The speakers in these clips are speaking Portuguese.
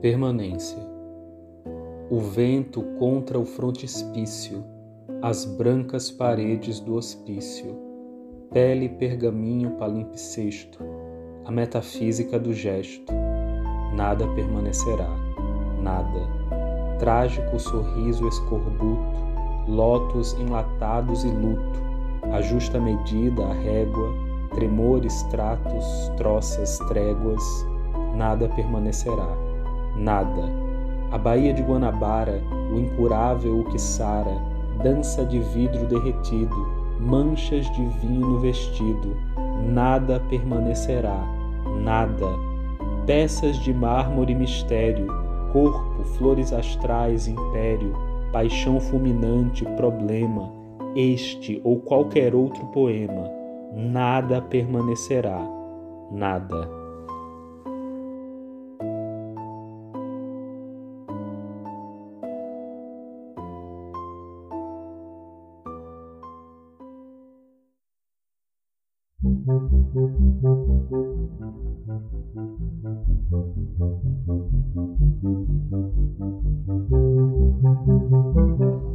Permanência. O vento contra o frontispício, as brancas paredes do hospício, pele pergaminho palimpsesto, a metafísica do gesto. Nada permanecerá, nada. Trágico sorriso escorbuto, lótus enlatados e luto, a justa medida, a régua, tremores, tratos, troças, tréguas, nada permanecerá, nada. A Baía de Guanabara, o incurável o que sara, dança de vidro derretido, manchas de vinho no vestido, nada permanecerá, nada. Peças de mármore mistério, corpo, flores astrais, império, paixão fulminante, problema, este ou qualquer outro poema, nada permanecerá, nada.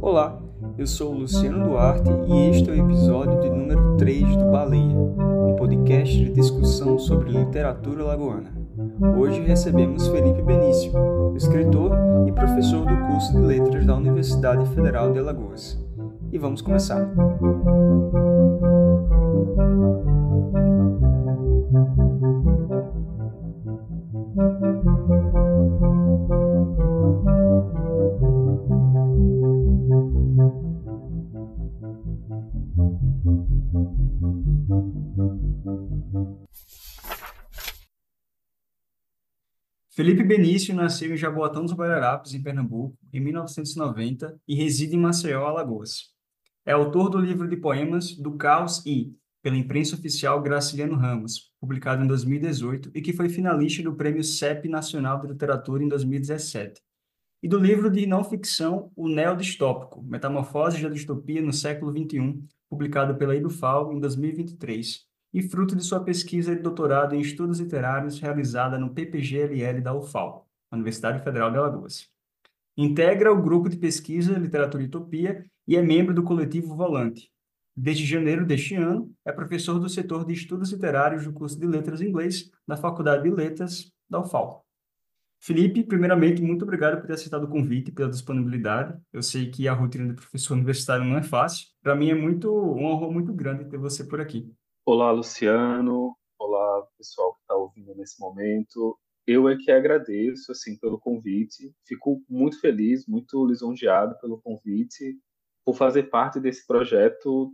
Olá, eu sou o Luciano Duarte e este é o episódio de número 3 do Baleia, um podcast de discussão sobre literatura lagoana. Hoje recebemos Felipe Benício, escritor e professor do curso de Letras da Universidade Federal de Alagoas. E vamos começar. Felipe Benício nasceu em Jaboatão dos Guararapes, em Pernambuco, em 1990 e reside em Maceió, Alagoas. É autor do livro de poemas Do Caos e, pela imprensa oficial Graciliano Ramos, publicado em 2018 e que foi finalista do Prêmio CEP Nacional de Literatura em 2017. E do livro de não-ficção O Neodistópico, Metamorfoses da Distopia no Século XXI, publicado pela EduFal em 2023, e fruto de sua pesquisa de doutorado em estudos literários realizada no PPGLL da UFAL, Universidade Federal de Alagoas. Integra o grupo de pesquisa Literatura e Utopia e é membro do coletivo Volante. Desde janeiro deste ano, é professor do setor de estudos literários do curso de Letras em Inglês da Faculdade de Letras da UFAL. Felipe, primeiramente, muito obrigado por ter aceitado o convite, pela disponibilidade. Eu sei que a rotina de professor universitário não é fácil. Para mim é uma honra muito grande ter você por aqui. Olá, Luciano. Olá, pessoal que está ouvindo nesse momento. Eu é que agradeço assim pelo convite. Fico muito feliz, muito lisonjeado pelo convite, por fazer parte desse projeto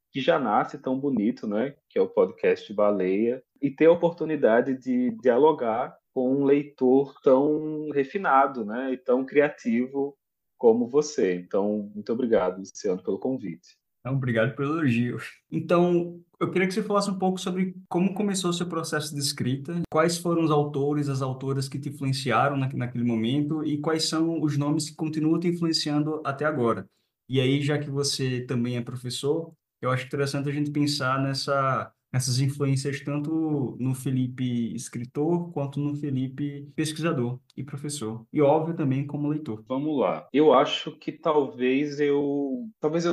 que já nasce tão bonito, né? Que é o podcast Baleia, e ter a oportunidade de dialogar com um leitor tão refinado, né? E tão criativo como você. Então, muito obrigado, Luciano, pelo convite. Obrigado pelo elogio. Então, eu queria que você falasse um pouco sobre como começou o seu processo de escrita, quais foram os autores, as autoras que te influenciaram naquele momento e quais são os nomes que continuam te influenciando até agora. E aí, já que você também é professor, eu acho interessante a gente pensar nessas influências tanto no Felipe escritor quanto no Felipe pesquisador e professor. E, óbvio, também como leitor. Vamos lá. Eu acho que talvez eu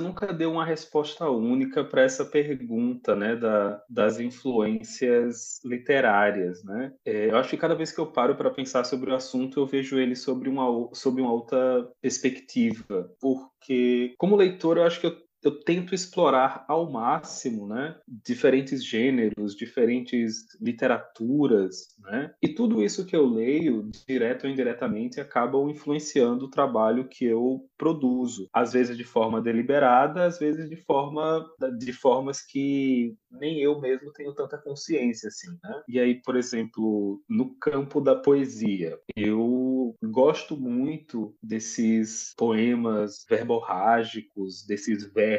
nunca dê uma resposta única para essa pergunta, né, das influências literárias, né? Eu acho que cada vez que eu paro para pensar sobre o assunto, eu vejo ele sob uma outra perspectiva, porque como leitor, eu acho que eu tento explorar ao máximo, né, diferentes gêneros, diferentes literaturas, né? E tudo isso que eu leio, direto ou indiretamente, acabam influenciando o trabalho que eu produzo. Às vezes de forma deliberada, às vezes de formas que nem eu mesmo tenho tanta consciência assim, né? E aí, por exemplo, no campo da poesia, eu gosto muito desses poemas verborrágicos, desses versos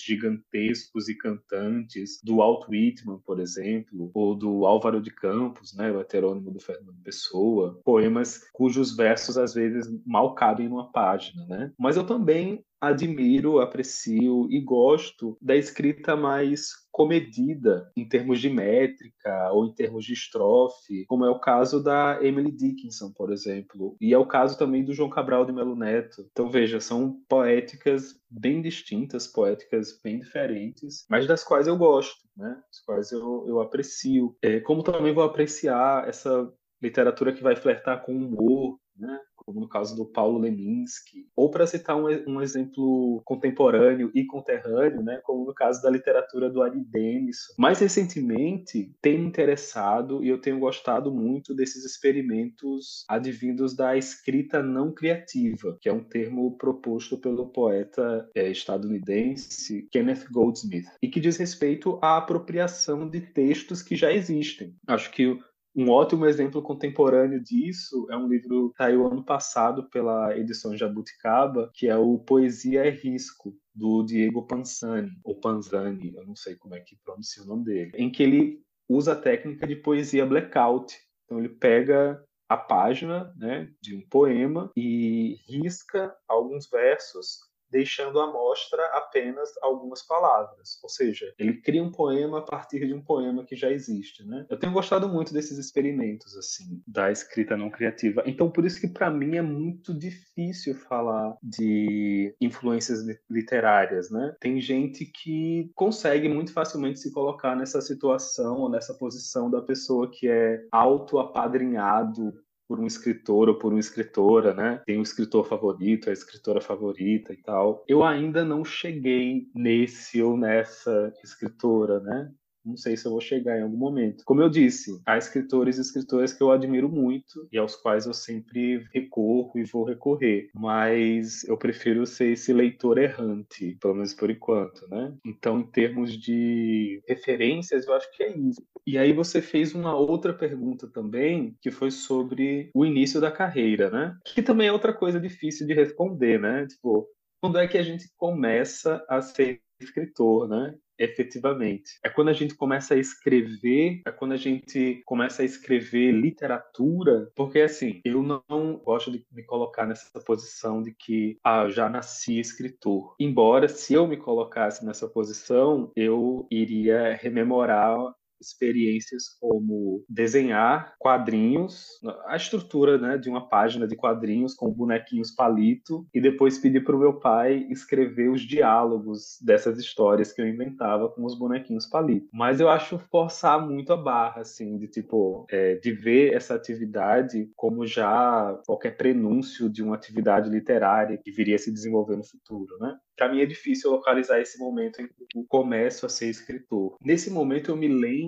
gigantescos e cantantes do Walt Whitman, por exemplo, ou do Álvaro de Campos, né, o heterônimo do Fernando Pessoa, poemas cujos versos às vezes mal cabem numa página, né? Mas eu também admiro, aprecio e gosto da escrita mais comedida em termos de métrica ou em termos de estrofe, como é o caso da Emily Dickinson, por exemplo, e é o caso também do João Cabral de Melo Neto. Então, veja, são poéticas bem distintas, poéticas bem diferentes, mas das quais eu gosto, né? Das quais eu aprecio. Como também vou apreciar essa literatura que vai flertar com humor, né? Como no caso do Paulo Leminski, ou para citar um exemplo contemporâneo e conterrâneo, né? Como no caso da literatura do Ari Denison. Mais recentemente, tem me interessado e eu tenho gostado muito desses experimentos advindos da escrita não criativa, que é um termo proposto pelo poeta estadunidense Kenneth Goldsmith, e que diz respeito à apropriação de textos que já existem. Acho que um ótimo exemplo contemporâneo disso é um livro que saiu ano passado pela edição Jabuticaba, que é o Poesia é Risco, do Diego Panzani, ou Panzani, eu não sei como é que pronuncia o nome dele, em que ele usa a técnica de poesia blackout. Então ele pega a página, né, de um poema e risca alguns versos, deixando à mostra apenas algumas palavras. Ou seja, ele cria um poema a partir de um poema que já existe, né? Eu tenho gostado muito desses experimentos, assim, da escrita não criativa. Então, por isso que, para mim, é muito difícil falar de influências literárias, né? Tem gente que consegue muito facilmente se colocar nessa situação ou nessa posição da pessoa que é auto-apadrinhado por um escritor ou por uma escritora, né? Tem um escritor favorito, a escritora favorita e tal. Eu ainda não cheguei nesse ou nessa escritora, né? Não sei se eu vou chegar em algum momento. Como eu disse, há escritores e escritoras que eu admiro muito e aos quais eu sempre recorro e vou recorrer, mas eu prefiro ser esse leitor errante, pelo menos por enquanto, né? Então, em termos de referências, eu acho que é isso. E aí você fez uma outra pergunta também, que foi sobre o início da carreira, né? Que também é outra coisa difícil de responder, né? Tipo, quando é que a gente começa a ser escritor, né? Efetivamente. É quando a gente começa a escrever, é quando a gente começa a escrever literatura, porque assim, eu não gosto de me colocar nessa posição de que eu já nasci escritor. Embora, se eu me colocasse nessa posição, eu iria rememorar experiências como desenhar quadrinhos, a estrutura, né, de uma página de quadrinhos com bonequinhos palito, e depois pedir para o meu pai escrever os diálogos dessas histórias que eu inventava com os bonequinhos palito. Mas eu acho forçar muito a barra, assim, de tipo, de ver essa atividade como já qualquer prenúncio de uma atividade literária que viria a se desenvolver no futuro, né? Para mim é difícil localizar esse momento em que eu começo a ser escritor. Nesse momento eu me lembro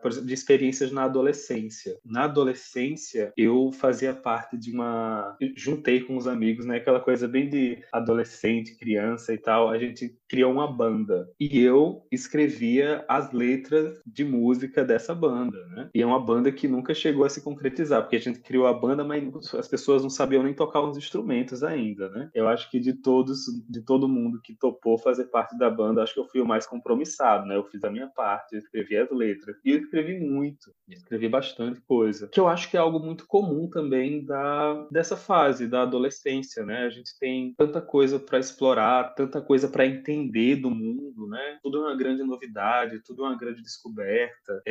por exemplo, de experiências na adolescência. Na adolescência eu fazia parte de juntei com os amigos, né, aquela coisa bem de adolescente, criança e tal, a gente criou uma banda e eu escrevia as letras de música dessa banda, né? E é uma banda que nunca chegou a se concretizar, porque a gente criou a banda, mas as pessoas não sabiam nem tocar os instrumentos ainda, né? Eu acho que de todo mundo que topou fazer parte da banda, acho que eu fui o mais compromissado, né? Eu fiz a minha parte, eu escrevi as letras. E eu escrevi muito, escrevi bastante coisa. Que eu acho que é algo muito comum também dessa fase, da adolescência, né? A gente tem tanta coisa para explorar, tanta coisa para entender do mundo, né? Tudo é uma grande novidade, tudo é uma grande descoberta.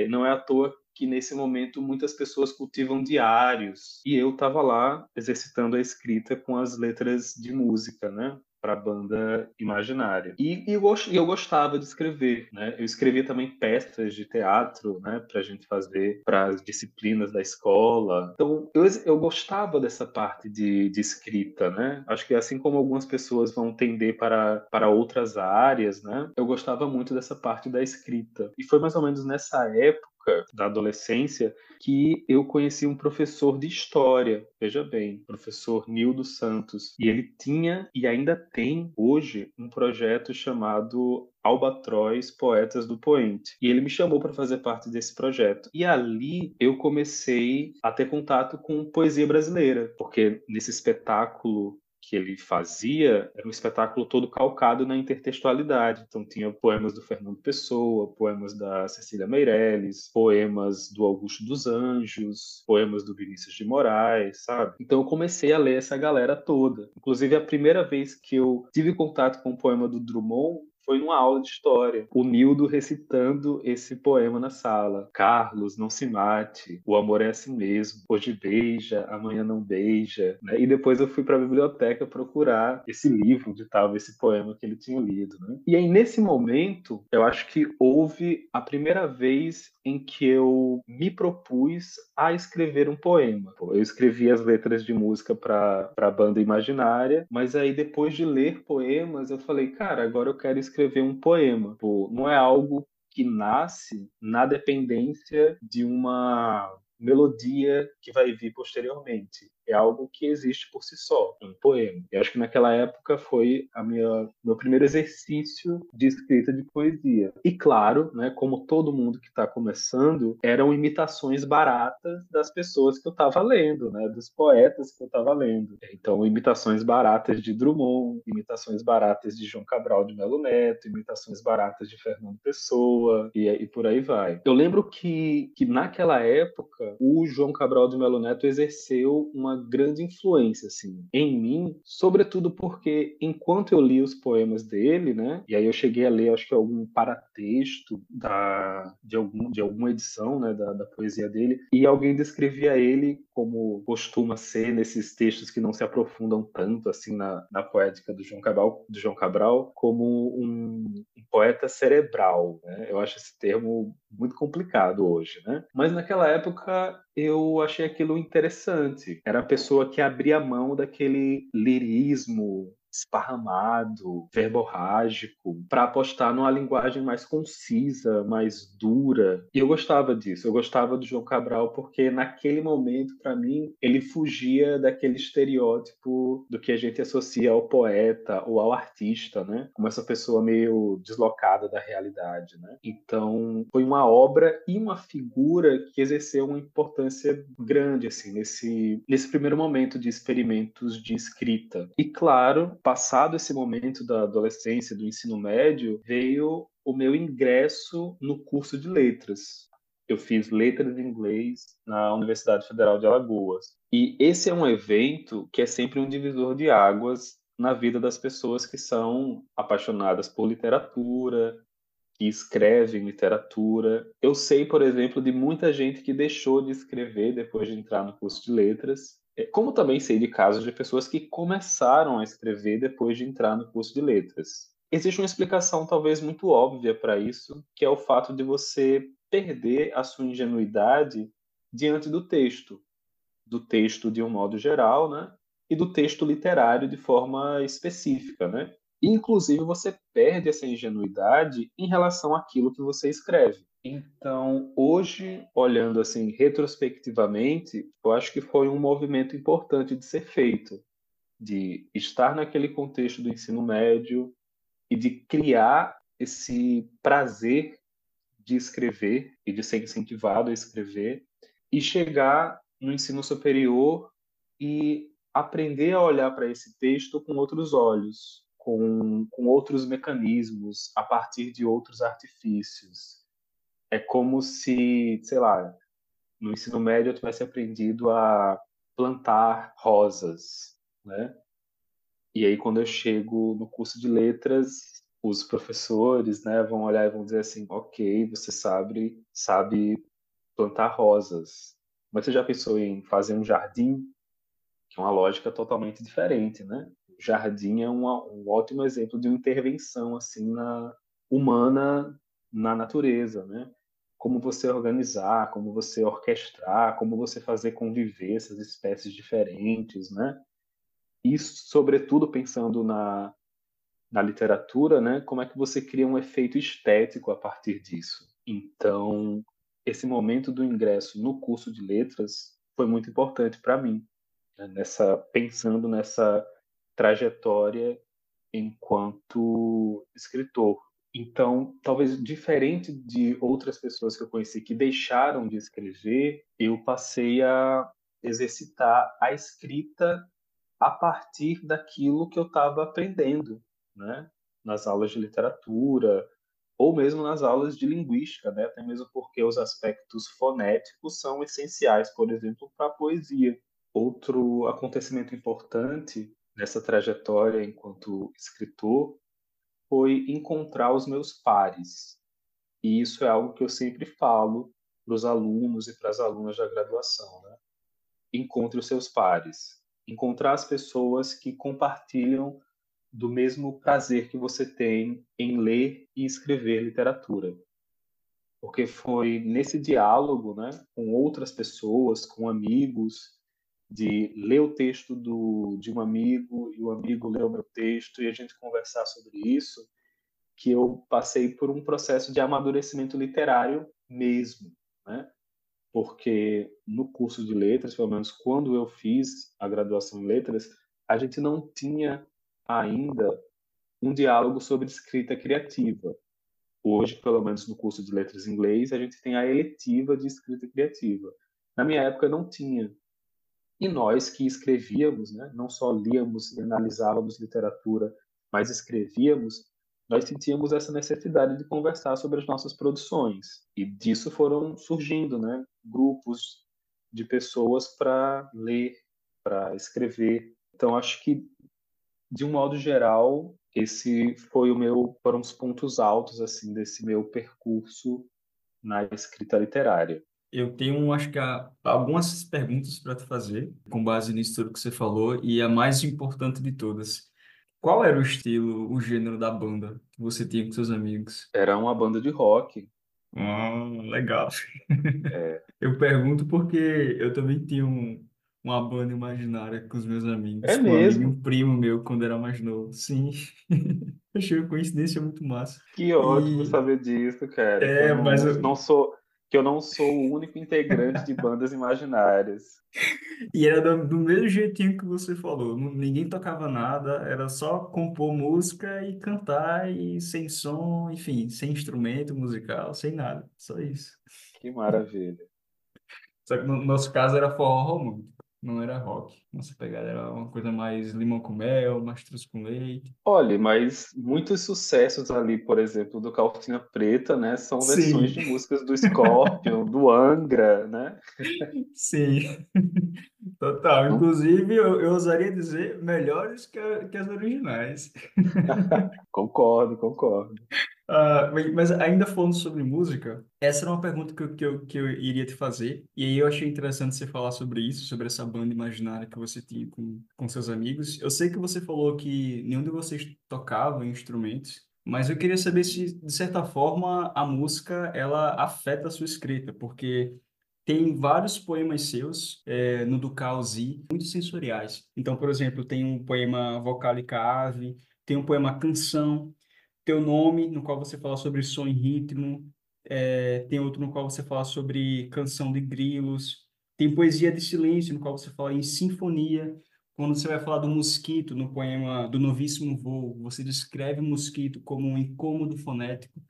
Não é à toa que nesse momento muitas pessoas cultivam diários e eu estava lá exercitando a escrita com as letras de música, né? Para a banda imaginária. E eu gostava de escrever, né? Eu escrevia também peças de teatro, né? Para a gente fazer para as disciplinas da escola. Então, eu gostava dessa parte de escrita, né? Acho que assim como algumas pessoas vão tender para outras áreas, né? Eu gostava muito dessa parte da escrita. E foi mais ou menos nessa época da adolescência que eu conheci um professor de história, veja bem, professor Nildo Santos, e ele tinha e ainda tem hoje um projeto chamado Albatroz Poetas do Poente. E ele me chamou para fazer parte desse projeto. E ali eu comecei a ter contato com poesia brasileira, porque nesse espetáculo que ele fazia era um espetáculo todo calcado na intertextualidade. Então tinha poemas do Fernando Pessoa, poemas da Cecília Meirelles, poemas do Augusto dos Anjos, poemas do Vinícius de Moraes, sabe? Então eu comecei a ler essa galera toda. Inclusive a primeira vez que eu tive contato com o poema do Drummond foi numa aula de história. O Nildo recitando esse poema na sala. Carlos, não se mate, o amor é assim mesmo. Hoje beija, amanhã não beija. Né? E depois eu fui para a biblioteca procurar esse livro onde estava esse poema que ele tinha lido. Né? E aí, nesse momento, eu acho que houve a primeira vez em que eu me propus a escrever um poema. Eu escrevi as letras de música para a banda imaginária, mas aí depois de ler poemas, eu falei, cara, agora eu quero escrever um poema. Pô, não é algo que nasce na dependência de uma melodia que vai vir posteriormente. É algo que existe por si só, um poema. E acho que naquela época foi meu primeiro exercício de escrita de poesia. E claro, né, como todo mundo que está começando, eram imitações baratas das pessoas que eu estava lendo, né, dos poetas que eu estava lendo. Então, imitações baratas de Drummond, imitações baratas de João Cabral de Melo Neto, imitações baratas de Fernando Pessoa, e por aí vai. Eu lembro que naquela época, o João Cabral de Melo Neto exerceu uma grande influência assim, em mim, sobretudo porque enquanto eu li os poemas dele, né, e aí eu cheguei a ler, acho que algum paratexto de alguma edição, né, da poesia dele, e alguém descrevia ele como costuma ser nesses textos que não se aprofundam tanto assim na poética do João Cabral como um poeta cerebral, né? Eu acho esse termo muito complicado hoje, né? Mas naquela época eu achei aquilo interessante. Era a pessoa que abria mão daquele lirismo esparramado, verborrágico, para apostar numa linguagem mais concisa, mais dura. E eu gostava disso. Eu gostava do João Cabral porque naquele momento, para mim, ele fugia daquele estereótipo do que a gente associa ao poeta ou ao artista, né? Como essa pessoa meio deslocada da realidade, né? Então, foi uma obra e uma figura que exerceu uma importância grande assim nesse primeiro momento de experimentos de escrita. E claro, passado esse momento da adolescência, do ensino médio, veio o meu ingresso no curso de letras. Eu fiz letras em inglês na Universidade Federal de Alagoas. E esse é um evento que é sempre um divisor de águas na vida das pessoas que são apaixonadas por literatura, que escrevem literatura. Eu sei, por exemplo, de muita gente que deixou de escrever depois de entrar no curso de letras, como também sei de casos de pessoas que começaram a escrever depois de entrar no curso de letras. Existe uma explicação talvez muito óbvia para isso, que é o fato de você perder a sua ingenuidade diante do texto de um modo geral, né? E do texto literário de forma específica, né? Inclusive, você perde essa ingenuidade em relação àquilo que você escreve. Então, hoje, olhando assim retrospectivamente, eu acho que foi um movimento importante de ser feito, de estar naquele contexto do ensino médio e de criar esse prazer de escrever e de ser incentivado a escrever e chegar no ensino superior e aprender a olhar para esse texto com outros olhos, com outros mecanismos, a partir de outros artifícios. É como se, sei lá, no ensino médio eu tivesse aprendido a plantar rosas, né? E aí quando eu chego no curso de letras, os professores, né, vão olhar e vão dizer assim, ok, você sabe plantar rosas, mas você já pensou em fazer um jardim? Que é uma lógica totalmente diferente, né? O jardim é um ótimo exemplo de uma intervenção assim humana na natureza, né? Como você organizar, como você orquestrar, como você fazer conviver essas espécies diferentes, né? E sobretudo pensando na literatura, né? Como é que você cria um efeito estético a partir disso? Então, esse momento do ingresso no curso de letras foi muito importante para mim, né? Pensando nessa trajetória enquanto escritor. Então, talvez diferente de outras pessoas que eu conheci que deixaram de escrever, eu passei a exercitar a escrita a partir daquilo que eu estava aprendendo, né? Nas aulas de literatura, ou mesmo nas aulas de linguística, né? Até mesmo porque os aspectos fonéticos são essenciais, por exemplo, para a poesia. Outro acontecimento importante nessa trajetória enquanto escritor foi encontrar os meus pares. E isso é algo que eu sempre falo para os alunos e para as alunas da graduação, né? Encontre os seus pares. Encontrar as pessoas que compartilham do mesmo prazer que você tem em ler e escrever literatura. Porque foi nesse diálogo, né, com outras pessoas, com amigos, de ler o texto de um amigo e o amigo ler o meu texto e a gente conversar sobre isso, que eu passei por um processo de amadurecimento literário mesmo, né? Porque no curso de letras, pelo menos quando eu fiz a graduação em letras, a gente não tinha ainda um diálogo sobre escrita criativa. Hoje, pelo menos no curso de letras em inglês, a gente tem a eletiva de escrita criativa. Na minha época não tinha. E nós que escrevíamos, né, não só líamos e analisávamos literatura, mas escrevíamos, nós sentíamos essa necessidade de conversar sobre as nossas produções. E disso foram surgindo, né, grupos de pessoas para ler, para escrever. Então, acho que, de um modo geral, esse foi foram os pontos altos assim desse meu percurso na escrita literária. Eu tenho, acho que, algumas perguntas para te fazer, com base nisso tudo que você falou, e a mais importante de todas. Qual era o estilo, o gênero da banda que você tinha com seus amigos? Era uma banda de rock. Legal. É, Eu pergunto porque eu também tinha uma banda imaginária com os meus amigos, é com um amigo e mesmo. um primo meu quando era mais novo. Sim. Achei uma coincidência muito massa. Que ótimo E saber disso, cara. Que eu é, mas não sou o único integrante de bandas imaginárias. e era do mesmo jeitinho que você falou. Ninguém tocava nada, era só compor música e cantar e sem som, enfim, sem instrumento musical, sem nada. Só isso. Que maravilha. Só que no nosso caso era forró romântico, não era rock. Nossa pegada era uma coisa mais limão com mel, mastruz com leite. Olha, mas muitos sucessos ali, por exemplo, do Calcinha Preta, né, são versões Sim, de músicas do Scorpion, do Angra, né? sim, total. Não Inclusive, eu ousaria dizer melhores que as originais. concordo, concordo. Mas ainda falando sobre música, essa era uma pergunta que eu iria te fazer, e aí eu achei interessante você falar sobre isso, sobre essa banda imaginária que você tinha com seus amigos. Eu sei que você falou que nenhum de vocês tocava instrumentos, mas eu queria saber se, de certa forma, a música ela afeta a sua escrita, porque tem vários poemas seus, no do Caos muito sensoriais. Então, por exemplo, tem um poema Vocálica Ave, tem um poema Canção, teu nome, no qual você fala sobre som e ritmo, tem outro no qual você fala sobre canção de grilos, tem poesia de silêncio, no qual você fala em sinfonia. Quando você vai falar do mosquito, no poema do Novíssimo Voo, você descreve o mosquito como um incômodo fonético.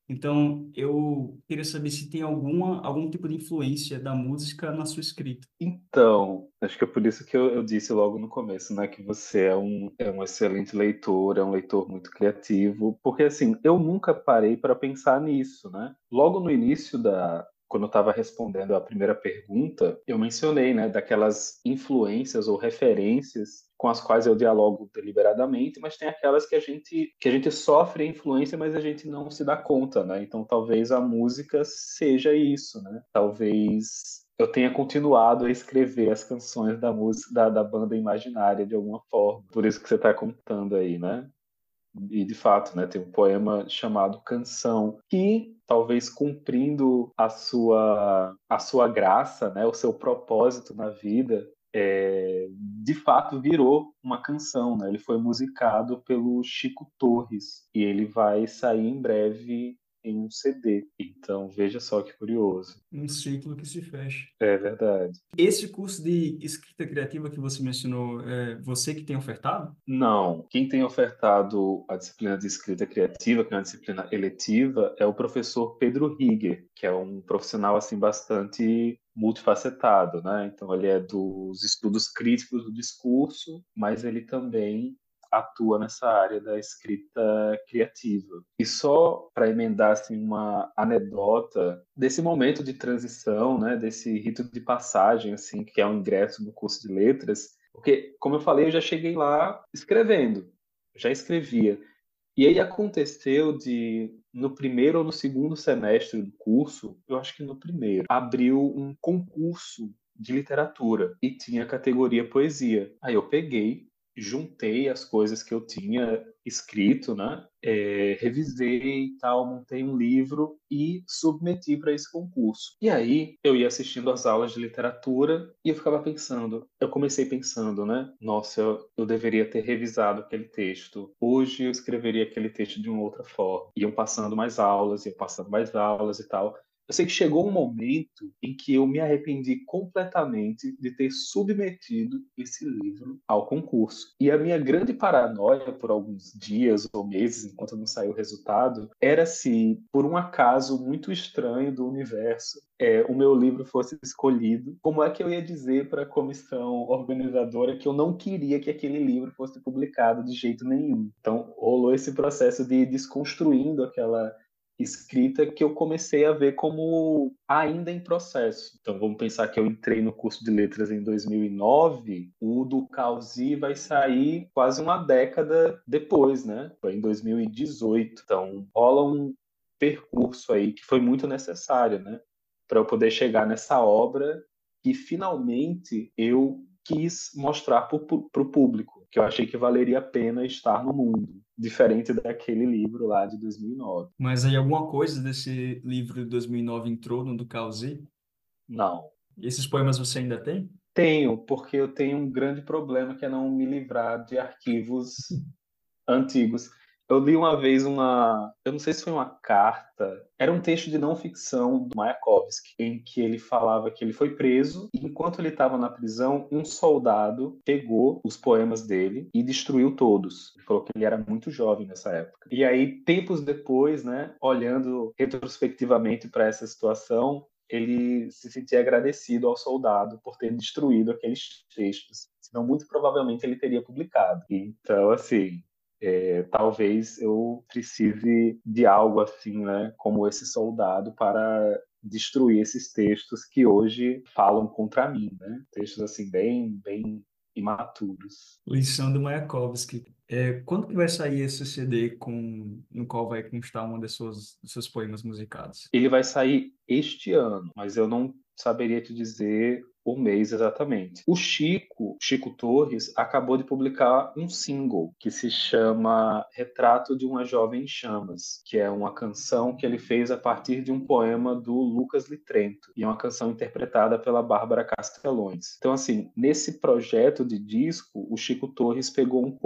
Então, eu queria saber se tem algum tipo de influência da música na sua escrita. Então, acho que é por isso que eu disse logo no começo, né, que você é um excelente leitor, é um leitor muito criativo, porque assim, eu nunca parei para pensar nisso, né? Logo no início quando eu estava respondendo a primeira pergunta, eu mencionei, né, daquelas influências ou referências com as quais eu dialogo deliberadamente, mas tem aquelas que a gente sofre a influência, mas a gente não se dá conta, né? Então, talvez a música seja isso, né? Talvez eu tenha continuado a escrever as canções da música da banda imaginária de alguma forma. Por isso que você está contando aí, né? E de fato, né, tem um poema chamado Canção, que talvez cumprindo a sua graça, né, o seu propósito na vida, de fato virou uma canção, né? Ele foi musicado pelo Chico Torres e ele vai sair em breve em um CD. Então, veja só que curioso. Um ciclo que se fecha. É verdade. Esse curso de escrita criativa que você mencionou, é você que tem ofertado? Não. Quem tem ofertado a disciplina de escrita criativa, que é uma disciplina eletiva, é o professor Pedro Rieger, que é um profissional assim bastante multifacetado, né? Então ele é dos estudos críticos do discurso, mas ele também atua nessa área da escrita criativa. E só para emendar assim uma anedota desse momento de transição, né, desse rito de passagem assim, que é o ingresso no curso de letras, porque como eu falei, eu já cheguei lá escrevendo, já escrevia. E aí aconteceu de, no primeiro ou no segundo semestre do curso, eu acho que no primeiro, abriu um concurso de literatura e tinha a categoria poesia. Aí eu peguei, juntei as coisas que eu tinha escrito, né? Revisei e tal, montei um livro e submeti para esse concurso. E aí eu ia assistindo às aulas de literatura e eu ficava pensando, eu comecei pensando, né? Nossa, eu deveria ter revisado aquele texto. Hoje eu escreveria aquele texto de uma outra forma. Iam passando mais aulas, iam passando mais aulas e tal. Eu sei que chegou um momento em que eu me arrependi completamente de ter submetido esse livro ao concurso. E a minha grande paranoia por alguns dias ou meses, enquanto não saiu o resultado, era se, por um acaso muito estranho do universo, o meu livro fosse escolhido, como é que eu ia dizer para a comissão organizadora que eu não queria que aquele livro fosse publicado de jeito nenhum? Então, rolou esse processo de ir desconstruindo aquela escrita que eu comecei a ver como ainda em processo. Então, vamos pensar que eu entrei no curso de letras em 2009, o do Causi vai sair quase uma década depois, né? Foi em 2018. Então, rola um percurso aí que foi muito necessário, né? Para eu poder chegar nessa obra que finalmente eu quis mostrar para o público, que eu achei que valeria a pena estar no mundo, diferente daquele livro lá de 2009. Mas aí alguma coisa desse livro de 2009 entrou no do Causi? Não. E esses poemas você ainda tem? Tenho, porque eu tenho um grande problema que é não me livrar de arquivos antigos. Eu li uma vez eu não sei se foi uma carta, era um texto de não ficção do Mayakovsky, em que ele falava que ele foi preso e enquanto ele estava na prisão, um soldado pegou os poemas dele e destruiu todos. Ele falou que ele era muito jovem nessa época. E aí, tempos depois, né, olhando retrospectivamente para essa situação, ele se sentia agradecido ao soldado por ter destruído aqueles textos. Senão, muito provavelmente, ele teria publicado. Então, assim, talvez eu precise de algo assim, né, como esse soldado para destruir esses textos que hoje falam contra mim, né? Textos assim bem imaturos. Lição do Mayakovsky. Quando que vai sair esse CD no qual vai constar uma dos seus poemas musicados? Ele vai sair este ano, mas eu não saberia te dizer o mês exatamente. O Chico Torres, acabou de publicar um single que se chama Retrato de uma Jovem em Chamas, que é uma canção que ele fez a partir de um poema do Lucas Litrento, e é uma canção interpretada pela Bárbara Castellões. Então, assim, nesse projeto de disco, o Chico Torres pegou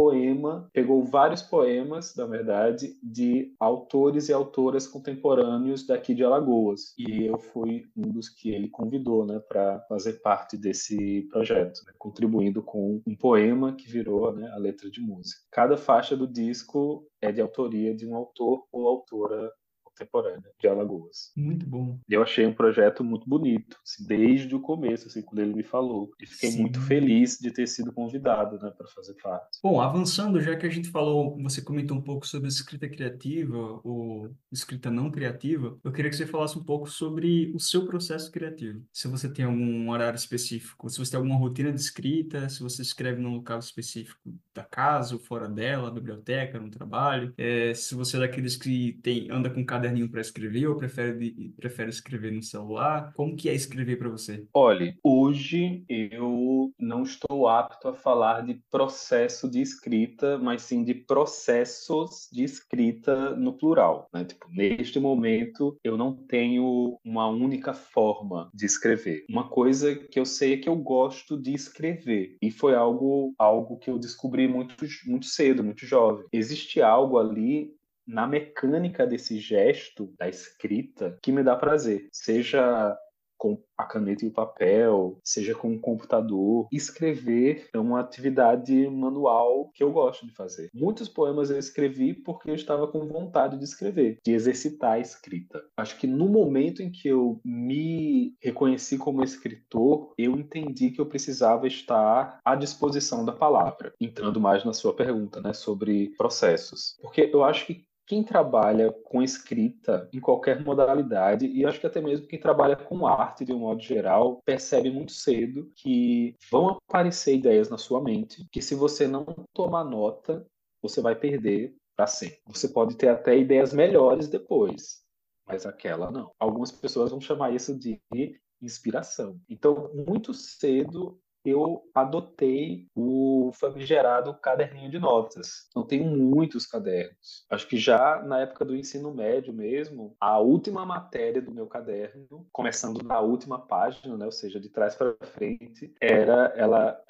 vários poemas, na verdade, de autores e autoras contemporâneos daqui de Alagoas. E eu fui um dos que ele convidou, né, para fazer parte desse projeto, né, contribuindo com um poema que virou, né, a letra de música. Cada faixa do disco é de autoria de um autor ou autora contemporânea de Alagoas. Muito bom. Eu achei um projeto muito bonito, assim, desde o começo, assim, quando ele me falou. E fiquei muito Sim. feliz de ter sido convidado, né, para fazer parte. Bom, avançando, já que a gente falou, você comentou um pouco sobre escrita criativa ou escrita não criativa, eu queria que você falasse um pouco sobre o seu processo criativo. Se você tem algum horário específico, se você tem alguma rotina de escrita, se você escreve num local específico da casa ou fora dela, biblioteca, no trabalho, se você é daqueles que anda com um caderninho para escrever ou prefere escrever no celular, como que é escrever para você? Olhe, hoje eu não estou apto a falar de processo de escrita, mas sim de processos de escrita no plural, né? Tipo, neste momento eu não tenho uma única forma de escrever. Uma coisa que eu sei é que eu gosto de escrever e foi algo que eu descobri muito cedo, muito jovem. Existe algo ali na mecânica desse gesto da escrita que me dá prazer, seja com a caneta e o papel, seja com o computador. Escrever é uma atividade manual que eu gosto de fazer. Muitos poemas eu escrevi porque eu estava com vontade de escrever, de exercitar a escrita. Acho que no momento em que eu me reconheci como escritor, eu entendi que eu precisava estar à disposição da palavra. Entrando mais na sua pergunta, né, sobre processos. Porque eu acho que quem trabalha com escrita em qualquer modalidade, e acho que até mesmo quem trabalha com arte de um modo geral, percebe muito cedo que vão aparecer ideias na sua mente, que se você não tomar nota, você vai perder para sempre. Você pode ter até ideias melhores depois, mas aquela não. Algumas pessoas vão chamar isso de inspiração. Então, muito cedo eu adotei o famigerado caderninho de notas. Eu tenho muitos cadernos. Acho que já na época do ensino médio mesmo, a última matéria do meu caderno, começando na última página, né, ou seja, de trás para frente,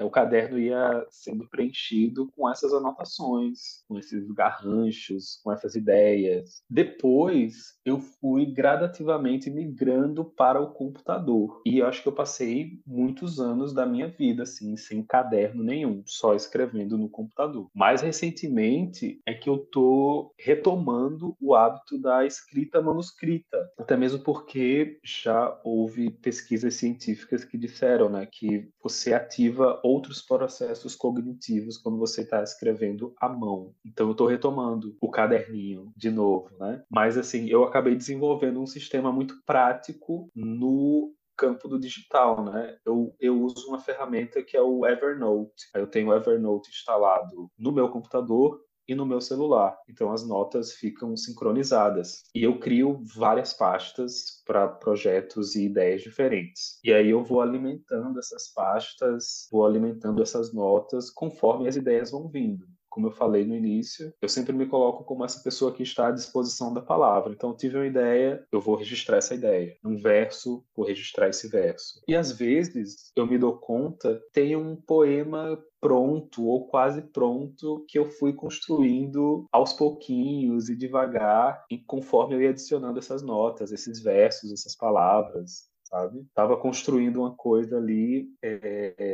o caderno ia sendo preenchido com essas anotações, com esses garranchos, com essas ideias. Depois, eu fui gradativamente migrando para o computador. E eu acho que eu passei muitos anos da minha vida, assim, sem caderno nenhum, só escrevendo no computador. Mais recentemente é que eu tô retomando o hábito da escrita manuscrita, até mesmo porque já houve pesquisas científicas que disseram, né, que você ativa outros processos cognitivos quando você está escrevendo à mão. Então eu estou retomando o caderninho de novo, né? Mas assim, eu acabei desenvolvendo um sistema muito prático no campo do digital, né? Eu uso uma ferramenta que é o Evernote. Eu tenho o Evernote instalado no meu computador e no meu celular. Então as notas ficam sincronizadas. E eu crio várias pastas para projetos e ideias diferentes. E aí eu vou alimentando essas pastas, vou alimentando essas notas conforme as ideias vão vindo. Como eu falei no início, eu sempre me coloco como essa pessoa que está à disposição da palavra. Então, eu tive uma ideia, eu vou registrar essa ideia. Um verso, vou registrar esse verso. E às vezes, eu me dou conta, tem um poema pronto ou quase pronto que eu fui construindo aos pouquinhos e devagar, e conforme eu ia adicionando essas notas, esses versos, essas palavras, sabe? Estava construindo uma coisa ali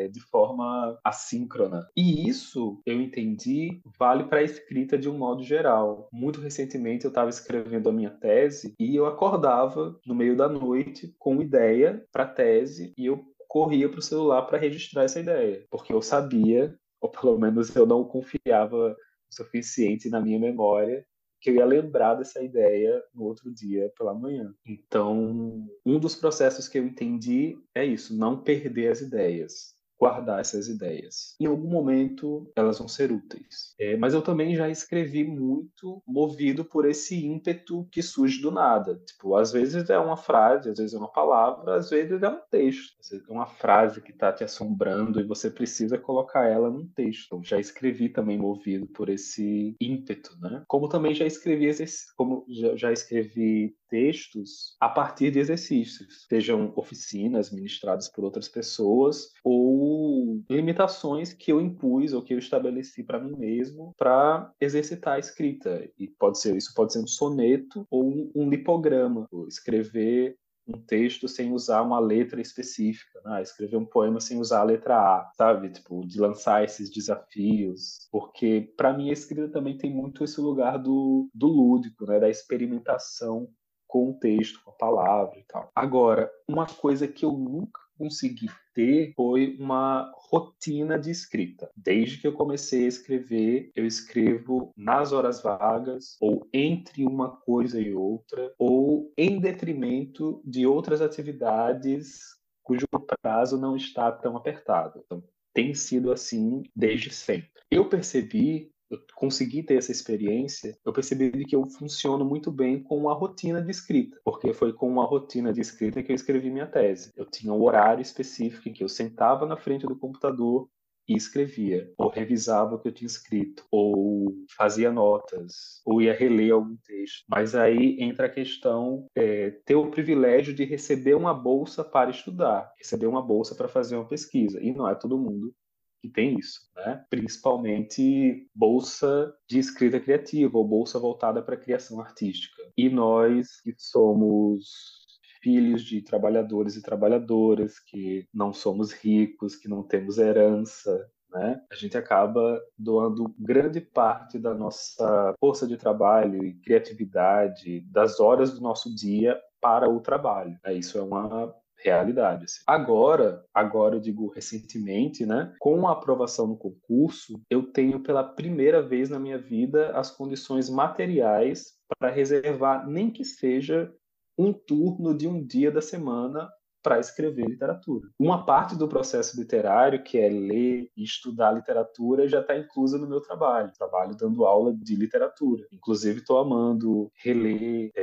de forma assíncrona. E isso, eu entendi, vale para a escrita de um modo geral. Muito recentemente eu estava escrevendo a minha tese e eu acordava no meio da noite com ideia para a tese e eu corria para o celular para registrar essa ideia, porque eu sabia, ou pelo menos eu não confiava o suficiente na minha memória, que eu ia lembrar dessa ideia no outro dia pela manhã. Então, um dos processos que eu entendi é isso, não perder as ideias, guardar essas ideias. Em algum momento, elas vão ser úteis. Mas eu também já escrevi muito movido por esse ímpeto que surge do nada. Tipo, às vezes é uma frase, às vezes é uma palavra, às vezes é um texto. Às vezes é uma frase que está te assombrando e você precisa colocar ela num texto. Então, já escrevi também movido por esse ímpeto, né? Como também já escrevi já escrevi textos a partir de exercícios, sejam oficinas ministradas por outras pessoas ou limitações que eu impus ou que eu estabeleci para mim mesmo para exercitar a escrita. E isso pode ser um soneto ou um lipograma, ou escrever um texto sem usar uma letra específica, né? Escrever um poema sem usar a letra A, sabe? Tipo, de lançar esses desafios, porque para mim a escrita também tem muito esse lugar do lúdico, né? Da experimentação com o texto, com a palavra e tal. Agora, uma coisa que eu nunca consegui ter foi uma rotina de escrita. Desde que eu comecei a escrever, eu escrevo nas horas vagas, ou entre uma coisa e outra, ou em detrimento de outras atividades cujo prazo não está tão apertado. Então, tem sido assim desde sempre. Eu consegui ter essa experiência, eu percebi que eu funciono muito bem com a rotina de escrita, porque foi com uma rotina de escrita que eu escrevi minha tese. Eu tinha um horário específico em que eu sentava na frente do computador e escrevia, ou revisava o que eu tinha escrito, ou fazia notas, ou ia reler algum texto. Mas aí entra a questão, ter o privilégio de receber uma bolsa para estudar, receber uma bolsa para fazer uma pesquisa, e não é todo mundo que tem isso, né? Principalmente bolsa de escrita criativa ou bolsa voltada para a criação artística. E nós que somos filhos de trabalhadores e trabalhadoras, que não somos ricos, que não temos herança, né? A gente acaba doando grande parte da nossa força de trabalho e criatividade, das horas do nosso dia para o trabalho. Isso é uma realidade. Assim. Agora eu digo recentemente, né? Com a aprovação no concurso, eu tenho pela primeira vez na minha vida as condições materiais para reservar, nem que seja um turno de um dia da semana para escrever literatura. Uma parte do processo literário, que é ler e estudar literatura, já está inclusa no meu trabalho. Trabalho dando aula de literatura. Inclusive, estou amando reler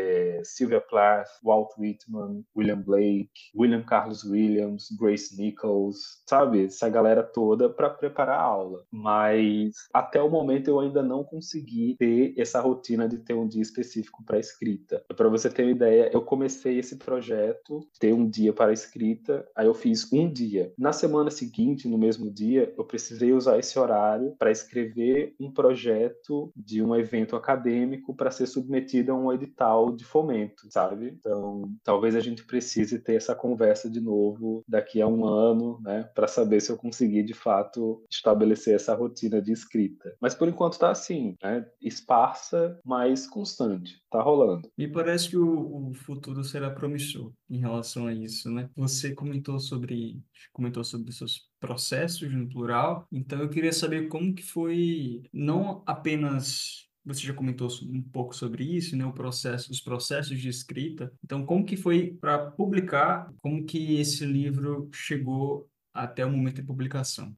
Sylvia Plath, Walt Whitman, William Blake, William Carlos Williams, Grace Nichols, sabe? Essa galera toda para preparar a aula. Mas até o momento eu ainda não consegui ter essa rotina de ter um dia específico para escrita. Para você ter uma ideia, eu comecei esse projeto, ter um dia para escrita, aí eu fiz um dia. Na semana seguinte, no mesmo dia, eu precisei usar esse horário para escrever um projeto de um evento acadêmico para ser submetido a um edital de fomento, sabe? Então, talvez a gente precise ter essa conversa de novo daqui a um ano, né, para saber se eu consegui de fato estabelecer essa rotina de escrita. Mas por enquanto está assim, né? Esparsa, mas constante. Tá rolando. Me parece que o futuro será promissor em relação a isso, né? Você comentou sobre seus processos no plural, então eu queria saber como que foi, não apenas você já comentou um pouco sobre isso, né? Os processos de escrita. Então, como que foi para publicar? Como que esse livro chegou até o momento de publicação?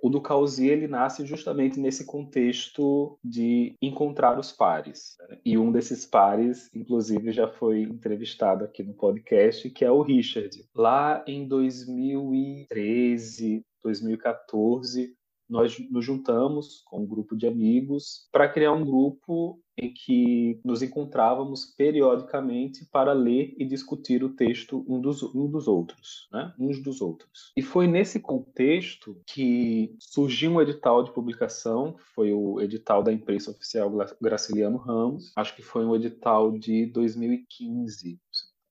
O do Causi, ele nasce justamente nesse contexto de encontrar os pares, né? E um desses pares, inclusive, já foi entrevistado aqui no podcast, que é o Richard. Lá em 2013, 2014, nós nos juntamos com um grupo de amigos para criar um grupo em que nos encontrávamos periodicamente para ler e discutir o texto um dos outros, né? Uns dos outros. E foi nesse contexto que surgiu um edital de publicação, que foi o edital da imprensa oficial Graciliano Ramos, acho que foi um edital de 2015,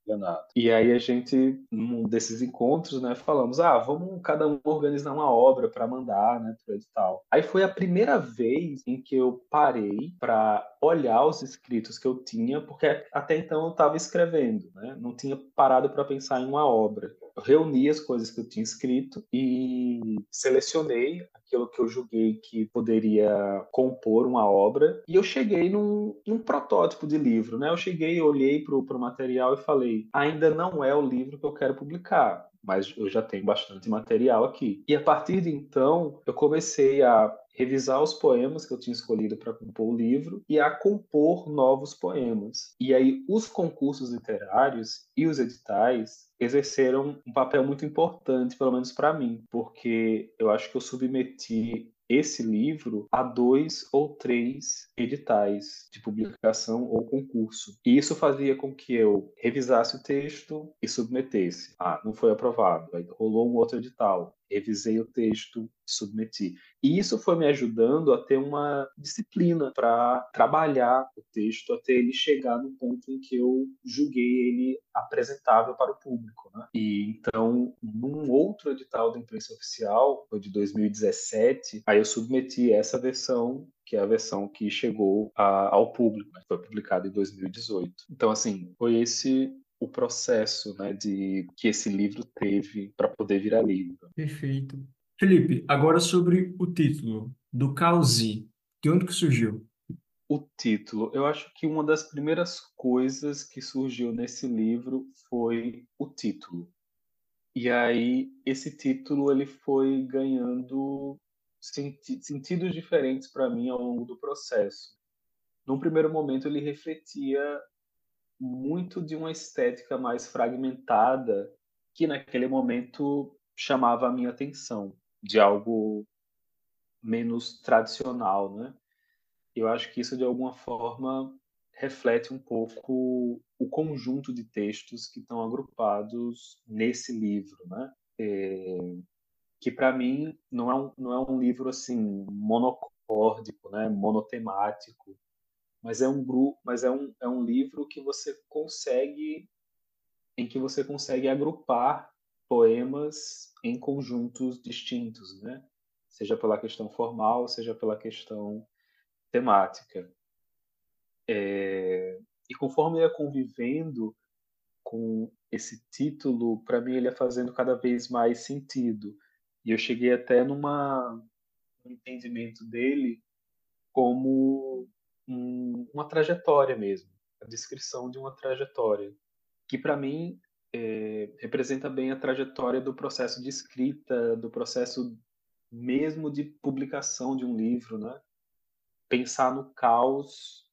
enganado. E aí a gente, num desses encontros, né, falamos, vamos cada um organizar uma obra para mandar, né, pro edital. Aí foi a primeira vez em que eu parei para olhar os escritos que eu tinha, porque até então eu estava escrevendo, né, não tinha parado para pensar em uma obra. Eu reuni as coisas que eu tinha escrito e selecionei aquilo que eu julguei que poderia compor uma obra, e eu cheguei num protótipo de livro, né? Eu cheguei, olhei para o material e falei, ainda não é o livro que eu quero publicar, mas eu já tenho bastante material aqui. E a partir de então, eu comecei a revisar os poemas que eu tinha escolhido para compor o livro e a compor novos poemas. E aí os concursos literários e os editais exerceram um papel muito importante, pelo menos para mim, porque eu acho que eu submeti esse livro a 2 ou 3 editais de publicação ou concurso. E isso fazia com que eu revisasse o texto e submetesse. Não foi aprovado. Aí rolou um outro edital. Revisei o texto, submeti. E isso foi me ajudando a ter uma disciplina para trabalhar o texto até ele chegar no ponto em que eu julguei ele apresentável para o público, né? E então, num outro edital da imprensa oficial, foi de 2017, aí eu submeti essa versão, que é a versão que chegou ao público, né? Foi publicada em 2018. Então, assim, foi esse o processo, né, de que esse livro teve para poder virar livro. Perfeito. Felipe, agora sobre o título do Causi. De onde que surgiu? O título, eu acho que uma das primeiras coisas que surgiu nesse livro foi o título. E aí esse título ele foi ganhando sentidos diferentes para mim ao longo do processo. Num primeiro momento ele refletia muito de uma estética mais fragmentada que naquele momento chamava a minha atenção, de algo menos tradicional, né? Eu acho que isso, de alguma forma, reflete um pouco o conjunto de textos que estão agrupados nesse livro, né? Que, para mim, não é um livro assim monocórdico, né? Monotemático, mas é um livro que você consegue em que você consegue agrupar poemas em conjuntos distintos, né? Seja pela questão formal, seja pela questão temática. E conforme eu ia convivendo com esse título, para mim ele ia fazendo cada vez mais sentido. E eu cheguei até um entendimento dele como uma trajetória mesmo, a descrição de uma trajetória, que para mim representa bem a trajetória do processo de escrita, do processo mesmo de publicação de um livro, né? Pensar no caos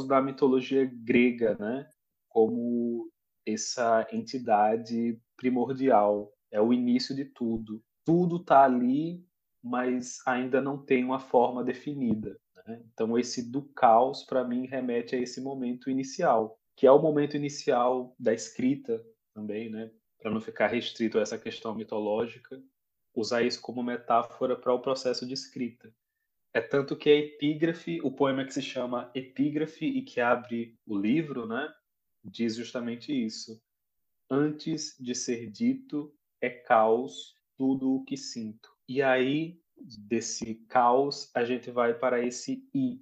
da mitologia grega, né? Como essa entidade primordial, é o início de tudo. Tudo está ali, mas ainda não tem uma forma definida, né? Então esse do caos para mim remete a esse momento inicial, que é o momento inicial da escrita também, né? Para não ficar restrito a essa questão mitológica, usar isso como metáfora para o processo de escrita. É tanto que a epígrafe, o poema que se chama Epígrafe e que abre o livro, né, diz justamente isso. Antes de ser dito, é caos tudo o que sinto. E aí, desse caos, a gente vai para esse I,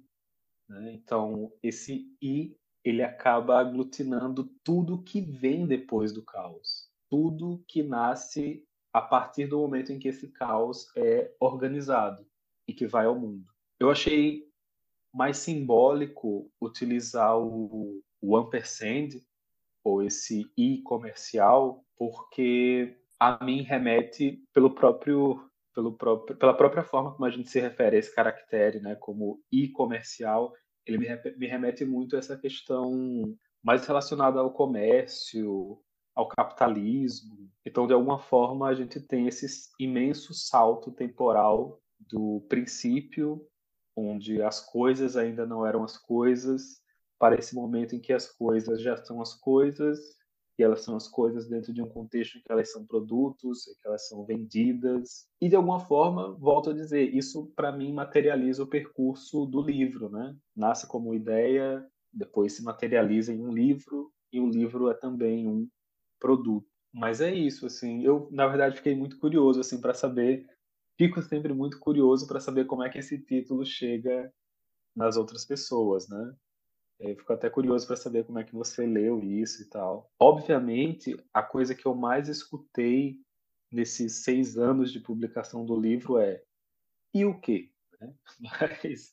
né? Então, esse I, ele acaba aglutinando tudo que vem depois do caos. Tudo que nasce a partir do momento em que esse caos é organizado e que vai ao mundo. Eu achei mais simbólico utilizar o ampersand, ou esse i comercial, porque a mim remete pela própria forma como a gente se refere a esse caractere, né, como i comercial, ele me remete muito a essa questão mais relacionada ao comércio, ao capitalismo. Então, de alguma forma, a gente tem esse imenso salto temporal do princípio, onde as coisas ainda não eram as coisas, para esse momento em que as coisas já são as coisas, e elas são as coisas dentro de um contexto em que elas são produtos, em que elas são vendidas. E, de alguma forma, volto a dizer, isso, para mim, materializa o percurso do livro, né? Nasce como ideia, depois se materializa em um livro, e o livro é também um produto. Mas é isso, assim, eu, na verdade, fiquei muito curioso, assim, para saber, fico sempre muito curioso para saber como é que esse título chega nas outras pessoas, né? Eu fico até curioso para saber como é que você leu isso e tal. Obviamente, a coisa que eu mais escutei nesses 6 anos de publicação do livro é e o quê? Né? Mas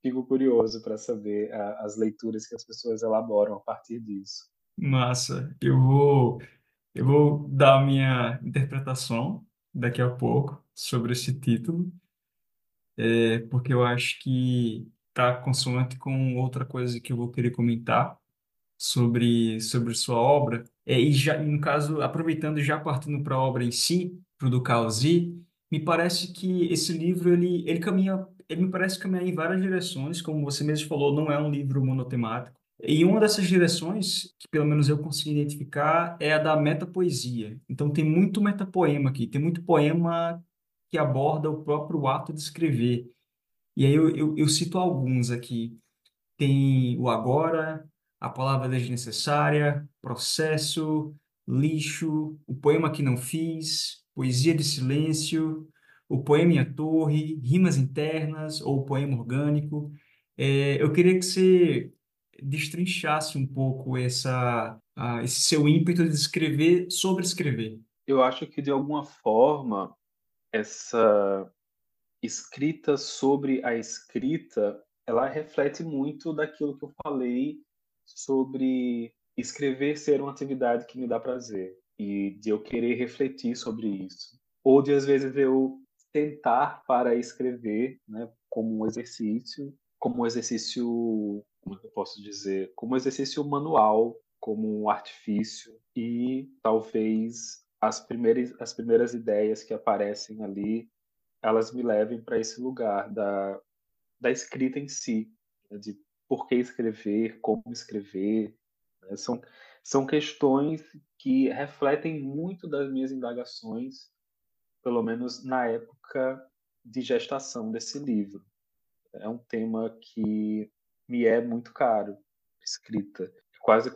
fico curioso para saber as leituras que as pessoas elaboram a partir disso. Massa. Eu vou dar a minha interpretação daqui a pouco sobre esse título, porque eu acho que está consonante com outra coisa que eu vou querer comentar sobre sua obra. E já, no caso, aproveitando e já partindo para a obra em si, para o do Causi, me parece que esse livro ele caminha, ele me parece caminhar em várias direções, como você mesmo falou, não é um livro monotemático. E uma dessas direções, que pelo menos eu consegui identificar, é a da metapoesia. Então tem muito metapoema aqui, tem muito poema que aborda o próprio ato de escrever. E aí eu cito alguns aqui. Tem o agora, a palavra desnecessária, processo, lixo, o poema que não fiz, poesia de silêncio, o poema em a torre, rimas internas ou o poema orgânico. Eu queria que você destrinchasse um pouco esse seu ímpeto de escrever sobre escrever. Eu acho que, de alguma forma, essa escrita sobre a escrita, ela reflete muito daquilo que eu falei sobre escrever ser uma atividade que me dá prazer e de eu querer refletir sobre isso. Ou de, às vezes, eu tentar para escrever, né, como um exercício, como é que eu posso dizer, como um exercício manual, como um artifício, e talvez as primeiras ideias que aparecem ali elas me levem para esse lugar da escrita em si, né, de por que escrever, como escrever, né? São questões que refletem muito das minhas indagações, pelo menos na época de gestação desse livro. É um tema que me é muito caro, escrita. Quase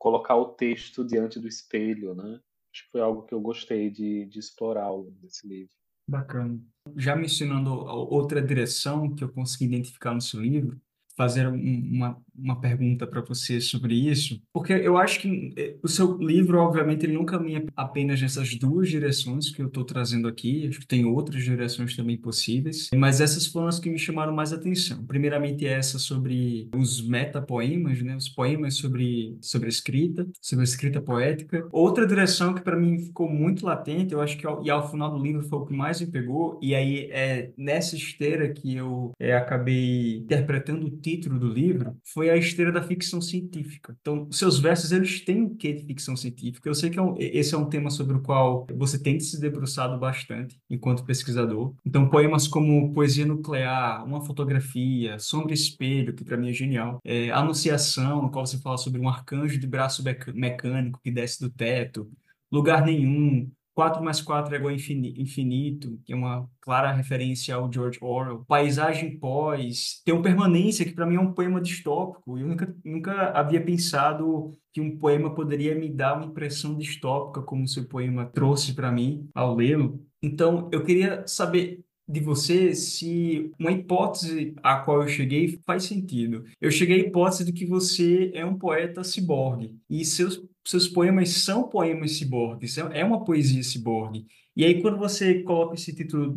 colocar o texto diante do espelho, né? Acho que foi algo que eu gostei de explorar ao longo desse livro. Bacana. Já mencionando outra direção que eu consegui identificar no seu livro, fazer uma pergunta para você sobre isso, porque eu acho que o seu livro, obviamente, ele nunca caminha apenas nessas duas direções que eu estou trazendo aqui, acho que tem outras direções também possíveis, mas essas foram as que me chamaram mais atenção. Primeiramente, essa sobre os metapoemas, né, os poemas sobre a escrita poética. Outra direção que para mim ficou muito latente, eu acho que ao final do livro foi o que mais me pegou, e aí é nessa esteira que eu acabei interpretando o título do livro, foi a esteira da ficção científica. Então, seus versos, eles têm o quê de ficção científica? Eu sei que esse é um tema sobre o qual você tem se debruçado bastante enquanto pesquisador. Então, poemas como Poesia Nuclear, Uma Fotografia, Sombra e Espelho, que para mim é genial, Anunciação, no qual você fala sobre um arcanjo de braço mecânico que desce do teto, Lugar Nenhum, 4 mais 4 é igual a infinito, que é uma clara referência ao George Orwell. Paisagem Pós, tem um Permanência, que para mim é um poema distópico. Eu nunca havia pensado que um poema poderia me dar uma impressão distópica, como o seu poema trouxe para mim ao lê-lo. Então, eu queria saber de você se uma hipótese a qual eu cheguei faz sentido. Eu cheguei à hipótese de que você é um poeta ciborgue e seus poemas são poemas ciborgues, é uma poesia ciborgue. E aí, quando você coloca esse título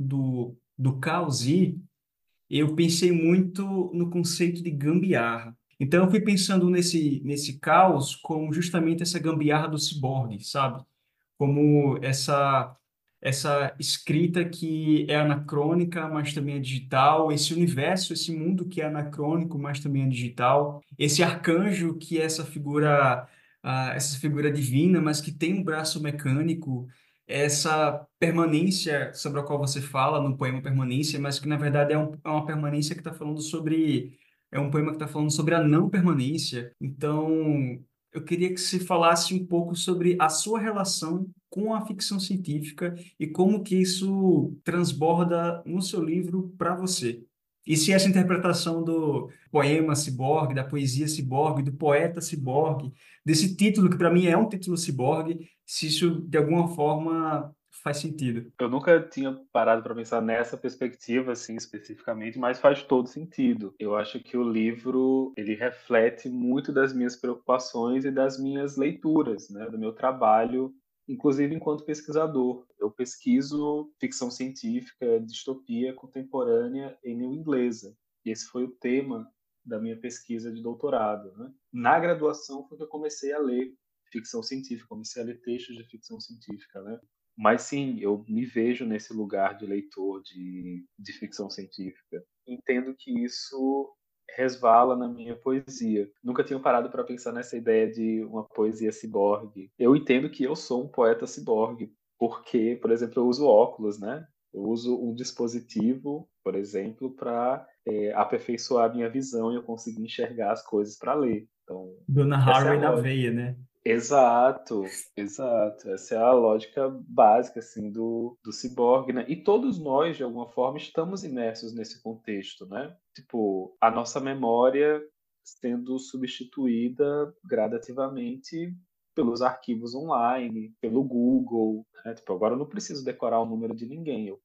do Caos, eu pensei muito no conceito de gambiarra. Então, eu fui pensando nesse caos como justamente essa gambiarra do ciborgue, sabe? Como essa escrita que é anacrônica, mas também é digital, esse universo, esse mundo que é anacrônico, mas também é digital, esse arcanjo que é essa figura divina, mas que tem um braço mecânico, essa permanência sobre a qual você fala no poema Permanência, mas que na verdade é uma permanência que está falando sobre é um poema que está falando sobre a não permanência. Então, eu queria que você falasse um pouco sobre a sua relação com a ficção científica e como que isso transborda no seu livro para você. E se essa interpretação do poema ciborgue, da poesia ciborgue, do poeta ciborgue, desse título que para mim é um título ciborgue, se isso de alguma forma faz sentido. Eu nunca tinha parado para pensar nessa perspectiva, assim, especificamente, mas faz todo sentido. Eu acho que o livro, ele reflete muito das minhas preocupações e das minhas leituras, né, do meu trabalho, inclusive enquanto pesquisador. Eu pesquiso ficção científica, distopia contemporânea em língua inglesa. E esse foi o tema da minha pesquisa de doutorado, né? Na graduação foi que eu comecei a ler ficção científica, comecei a ler textos de ficção científica, né? Mas sim, eu me vejo nesse lugar de leitor de ficção científica. Entendo que isso resvala na minha poesia. Nunca tinha parado para pensar nessa ideia de uma poesia ciborgue. Eu entendo que eu sou um poeta ciborgue, porque, por exemplo, eu uso óculos, né? Eu uso um dispositivo, por exemplo, para aperfeiçoar a minha visão e eu conseguir enxergar as coisas para ler. Então, Dona essa é a Harvey na lógica. veia, né? Exato, exato. Essa é a lógica básica assim do ciborgue, né? E todos nós, de alguma forma, estamos imersos nesse contexto, né? Tipo, a nossa memória sendo substituída gradativamente pelos arquivos online, pelo Google, né? Tipo, agora eu não preciso decorar o número de ninguém, eu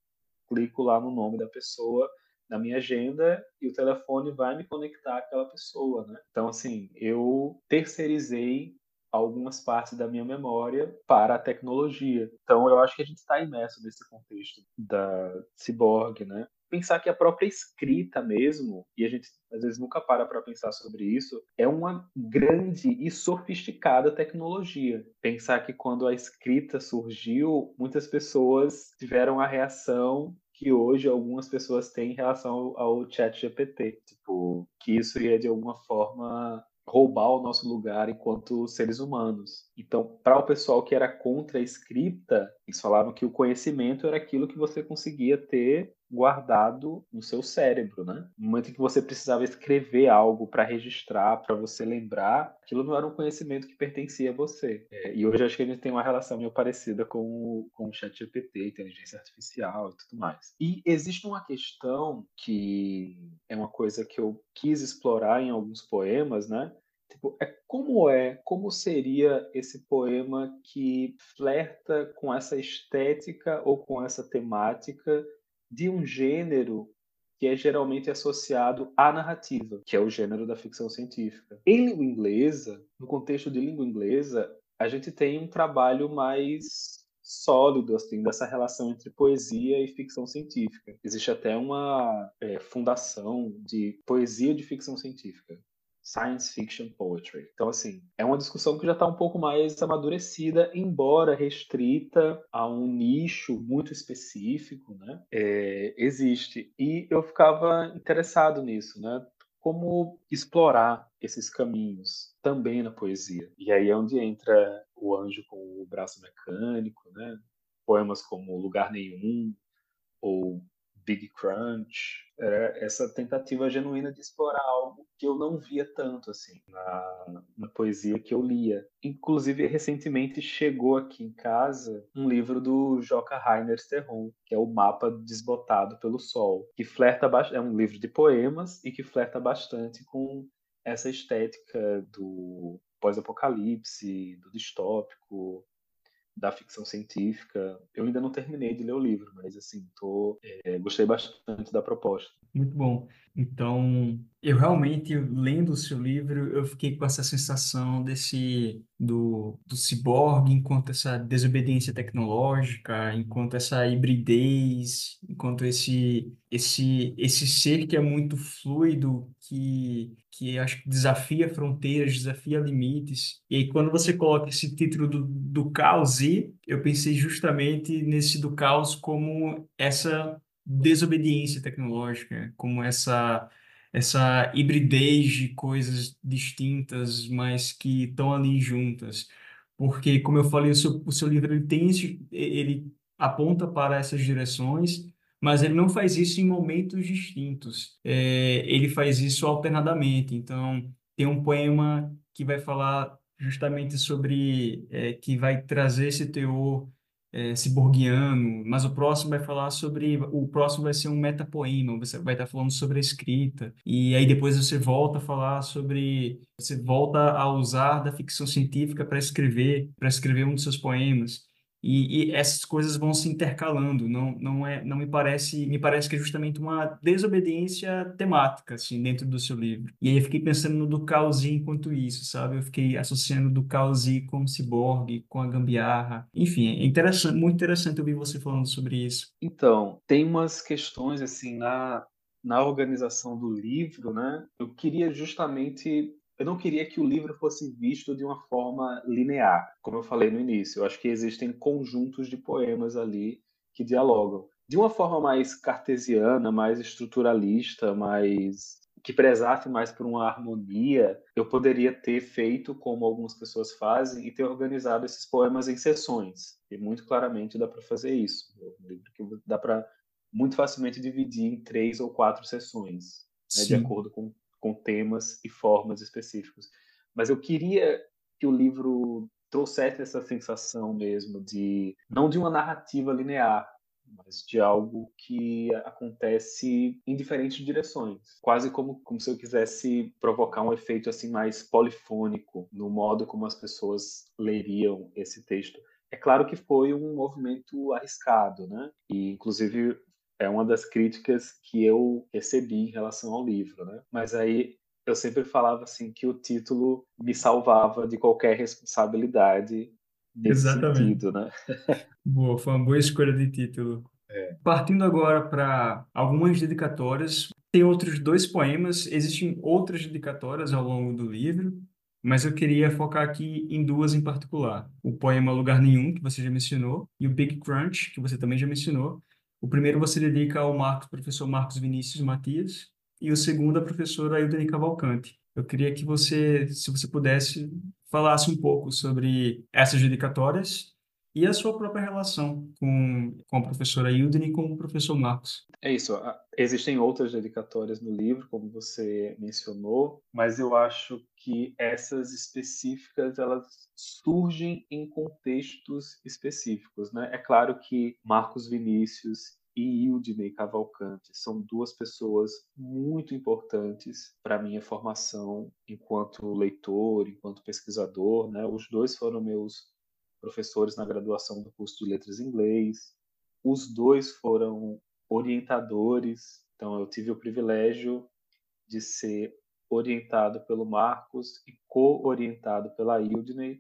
clico lá no nome da pessoa na minha agenda e o telefone vai me conectar àquela pessoa, né? Então, assim, eu terceirizei algumas partes da minha memória para a tecnologia. Então, eu acho que a gente está imerso nesse contexto da ciborgue, né? Pensar que a própria escrita mesmo, e a gente às vezes nunca para pensar sobre isso, é uma grande e sofisticada tecnologia. Pensar que quando a escrita surgiu, muitas pessoas tiveram a reação que hoje algumas pessoas têm em relação ao chat GPT. Tipo, que isso ia de alguma forma roubar o nosso lugar enquanto seres humanos. Então, para o pessoal que era contra a escrita, eles falavam que o conhecimento era aquilo que você conseguia ter guardado no seu cérebro, né? No momento em que você precisava escrever algo para registrar, para você lembrar, aquilo não era um conhecimento que pertencia a você. E hoje acho que a gente tem uma relação meio parecida com o chat GPT, inteligência artificial e tudo mais. E existe uma questão que é uma coisa que eu quis explorar em alguns poemas, né? Tipo, como seria esse poema que flerta com essa estética ou com essa temática de um gênero que é geralmente associado à narrativa, que é o gênero da ficção científica. Em língua inglesa, no contexto de língua inglesa, a gente tem um trabalho mais sólido assim dessa relação entre poesia e ficção científica. Existe até uma fundação de poesia de ficção científica. Science Fiction Poetry. Então, assim, é uma discussão que já está um pouco mais amadurecida, embora restrita a um nicho muito específico, né? Existe. E eu ficava interessado nisso, né? Como explorar esses caminhos também na poesia. E aí é onde entra o Anjo com o Braço Mecânico, né? Poemas como Lugar Nenhum, ou Big Crunch, era essa tentativa genuína de explorar algo que eu não via tanto assim na poesia que eu lia. Inclusive, recentemente chegou aqui em casa um livro do Joca Rainer Sterron, que é o Mapa Desbotado pelo Sol, que flerta é um livro de poemas e que flerta bastante com essa estética do pós-apocalipse, do distópico, da ficção científica. Eu ainda não terminei de ler o livro, mas assim, gostei bastante da proposta. Muito bom. Então, eu realmente, lendo o seu livro, eu fiquei com essa sensação do ciborgue, enquanto essa desobediência tecnológica, enquanto essa hibridez, enquanto esse ser que é muito fluido, que acho que desafia fronteiras, desafia limites. E aí, quando você coloca esse título do caos, eu pensei justamente nesse do caos como essa desobediência tecnológica, como essa hibridez de coisas distintas, mas que estão ali juntas. Porque, como eu falei, o seu livro ele aponta para essas direções, mas ele não faz isso em momentos distintos. Ele faz isso alternadamente. Então, tem um poema que vai falar justamente sobre, que vai trazer esse teor ciborguiano, mas o próximo vai ser um metapoema, você vai estar falando sobre a escrita, e aí depois você volta a usar da ficção científica para escrever um dos seus poemas. E essas coisas vão se intercalando, não me parece que é justamente uma desobediência temática, assim, dentro do seu livro. E aí eu fiquei pensando no do Caos enquanto isso, sabe? Eu fiquei associando do Caos com o ciborgue, com a gambiarra. Enfim, é interessante, muito interessante ouvir você falando sobre isso. Então, tem umas questões assim na organização do livro, né? Eu não queria que o livro fosse visto de uma forma linear, como eu falei no início. Eu acho que existem conjuntos de poemas ali que dialogam. De uma forma mais cartesiana, mais estruturalista, mais que prezasse mais por uma harmonia, eu poderia ter feito como algumas pessoas fazem e ter organizado esses poemas em sessões. E muito claramente dá para fazer isso. É um livro que dá para muito facilmente dividir em 3 ou 4 sessões, né, de Sim, acordo com temas e formas específicos. Mas eu queria que o livro trouxesse essa sensação mesmo de não de uma narrativa linear, mas de algo que acontece em diferentes direções, quase como se eu quisesse provocar um efeito assim mais polifônico no modo como as pessoas leriam esse texto. É claro que foi um movimento arriscado, né? E inclusive é uma das críticas que eu recebi em relação ao livro, né? Mas aí eu sempre falava assim que o título me salvava de qualquer responsabilidade nesse exatamente. sentido, né? Boa, foi uma boa escolha de título. Partindo agora para algumas dedicatórias, tem outros dois poemas, existem outras dedicatórias ao longo do livro, mas eu queria focar aqui em duas em particular. O poema Lugar Nenhum, que você já mencionou, e o Big Crunch, que você também já mencionou. O primeiro você dedica ao professor Marcos Vinícius Matias, e o segundo à professora Ildene Cavalcante. Eu queria que você, se você pudesse, falasse um pouco sobre essas dedicatórias e a sua própria relação com a professora Hildene e com o professor Marcos. É isso. Existem outras dedicatórias no livro, como você mencionou, mas eu acho que essas específicas elas surgem em contextos específicos, né? É claro que Marcos Vinícius e Ildinei Cavalcante são duas pessoas muito importantes para a minha formação enquanto leitor, enquanto pesquisador, né? Os dois foram meus professores na graduação do curso de Letras em Inglês. Os dois foram orientadores, então eu tive o privilégio de ser orientado pelo Marcos e co-orientado pela Ildinei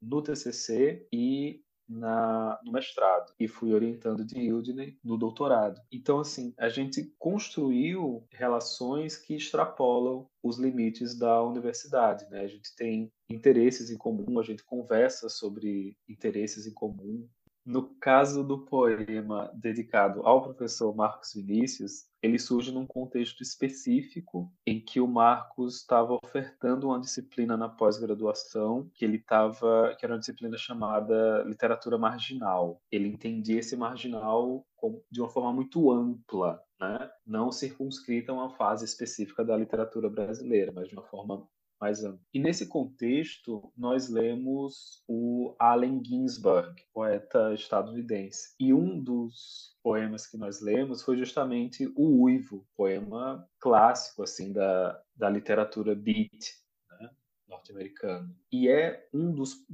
no TCC e no mestrado, e fui orientando de Ildinei no doutorado. Então, assim, a gente construiu relações que extrapolam os limites da universidade, né? A gente tem interesses em comum, a gente conversa sobre interesses em comum. No caso do poema dedicado ao professor Marcos Vinícius, ele surge num contexto específico em que o Marcos estava ofertando uma disciplina na pós-graduação que era uma disciplina chamada literatura marginal. Ele entendia esse marginal de uma forma muito ampla, né? Não circunscrita a uma fase específica da literatura brasileira, mas de uma forma mais ampla. E nesse contexto, nós lemos o Allen Ginsberg, poeta estadunidense. E um dos poemas que nós lemos foi justamente o Uivo, poema clássico assim da literatura beat, né, norte-americana. E é um dos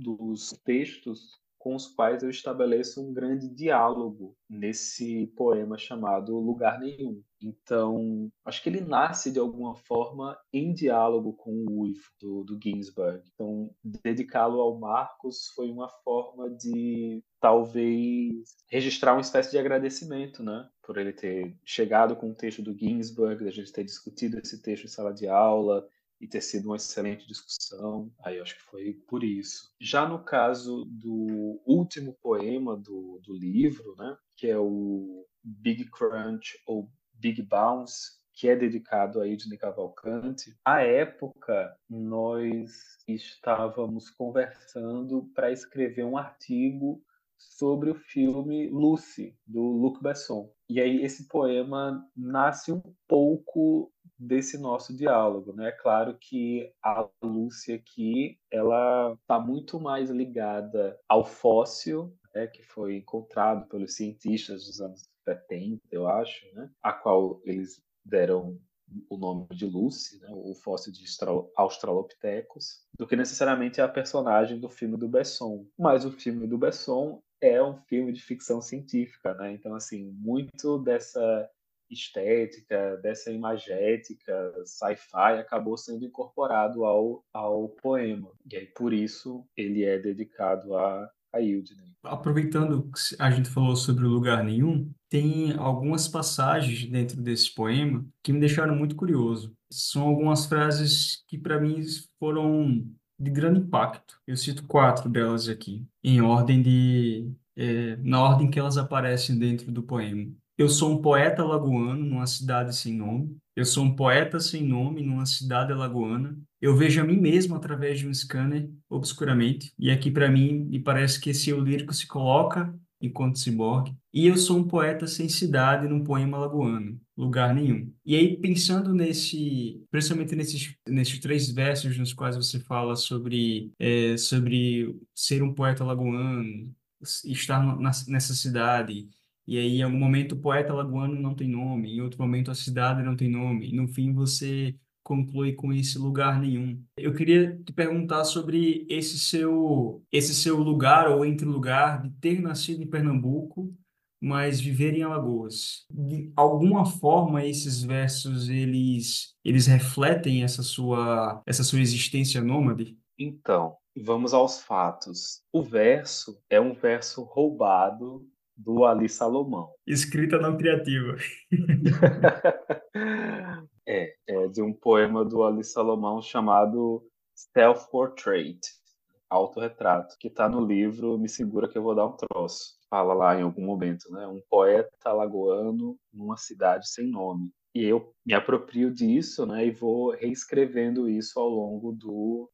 textos com os quais eu estabeleço um grande diálogo nesse poema chamado Lugar Nenhum. Então, acho que ele nasce de alguma forma em diálogo com o Uivo do Ginsberg. Então, dedicá-lo ao Marcos foi uma forma de talvez registrar uma espécie de agradecimento, né? Por ele ter chegado com o texto do Ginsberg, a gente ter discutido esse texto em sala de aula, e ter sido uma excelente discussão. Aí eu acho que foi por isso. Já no caso do último poema do livro, né, que é o Big Crunch ou Big Bounce, que é dedicado a Ednei Cavalcante, à época nós estávamos conversando para escrever um artigo sobre o filme Lucy, do Luc Besson. E aí esse poema nasce um pouco desse nosso diálogo, né? É claro que a Lúcia aqui, ela está muito mais ligada ao fóssil, né, que foi encontrado pelos cientistas dos anos 70, eu acho, né? A qual eles deram o nome de Lucy, né, o fóssil de Australopithecus, do que necessariamente a personagem do filme do Besson. Mas o filme do Besson é um filme de ficção científica, né? Então, assim, muito dessa estética, dessa imagética, sci-fi, acabou sendo incorporado ao poema. E aí, por isso, ele é dedicado a Ildinei. Aproveitando que a gente falou sobre o Lugar Nenhum, tem algumas passagens dentro desse poema que me deixaram muito curioso. São algumas frases que para mim foram de grande impacto. Eu cito quatro delas aqui, na ordem que elas aparecem dentro do poema. Eu sou um poeta lagoano numa cidade sem nome. Eu sou um poeta sem nome numa cidade alagoana. Eu vejo a mim mesmo através de um scanner obscuramente, e aqui para mim me parece que esse eu lírico se coloca enquanto ciborgue. E eu sou um poeta sem cidade num poema lagoano, lugar nenhum. E aí pensando principalmente nesses três versos nos quais você fala sobre ser um poeta lagoano, estar nessa cidade. E aí, em algum momento, o poeta lagoano não tem nome, em outro momento, a cidade não tem nome, e no fim, você conclui com esse lugar nenhum. Eu queria te perguntar sobre esse seu lugar ou entre lugar de ter nascido em Pernambuco, mas viver em Alagoas. De alguma forma, esses versos eles refletem essa sua existência nômade? Então, vamos aos fatos. O verso é um verso roubado do Ali Salomão. Escrita não criativa. É de um poema do Ali Salomão chamado Self-Portrait, Autorretrato, que está no livro Me Segura que eu vou dar um troço. Fala lá em algum momento, né? Um poeta alagoano numa cidade sem nome. E eu me aproprio disso, né? E vou reescrevendo isso ao longo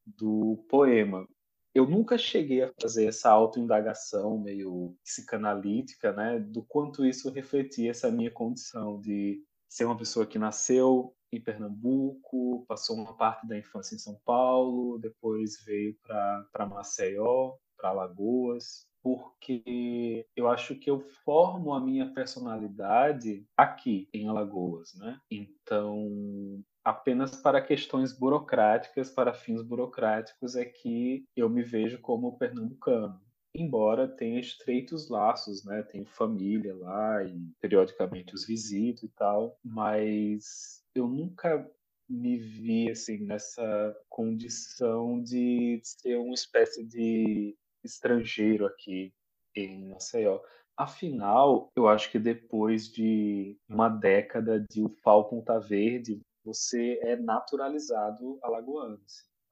do poema. Eu nunca cheguei a fazer essa autoindagação meio psicanalítica, né? Do quanto isso refletia essa minha condição de ser uma pessoa que nasceu em Pernambuco, passou uma parte da infância em São Paulo, depois veio para Maceió, para Alagoas. porque eu acho que eu formo a minha personalidade aqui em Alagoas, né? Então, apenas para questões burocráticas, para fins burocráticos, é que eu me vejo como pernambucano. Embora tenha estreitos laços, né? Tenho família lá e periodicamente os visito e tal, mas eu nunca me vi assim nessa condição de ser uma espécie de estrangeiro aqui em Maceió. Afinal, eu acho que depois de uma década de o Falcon tá verde, você é naturalizado alagoano,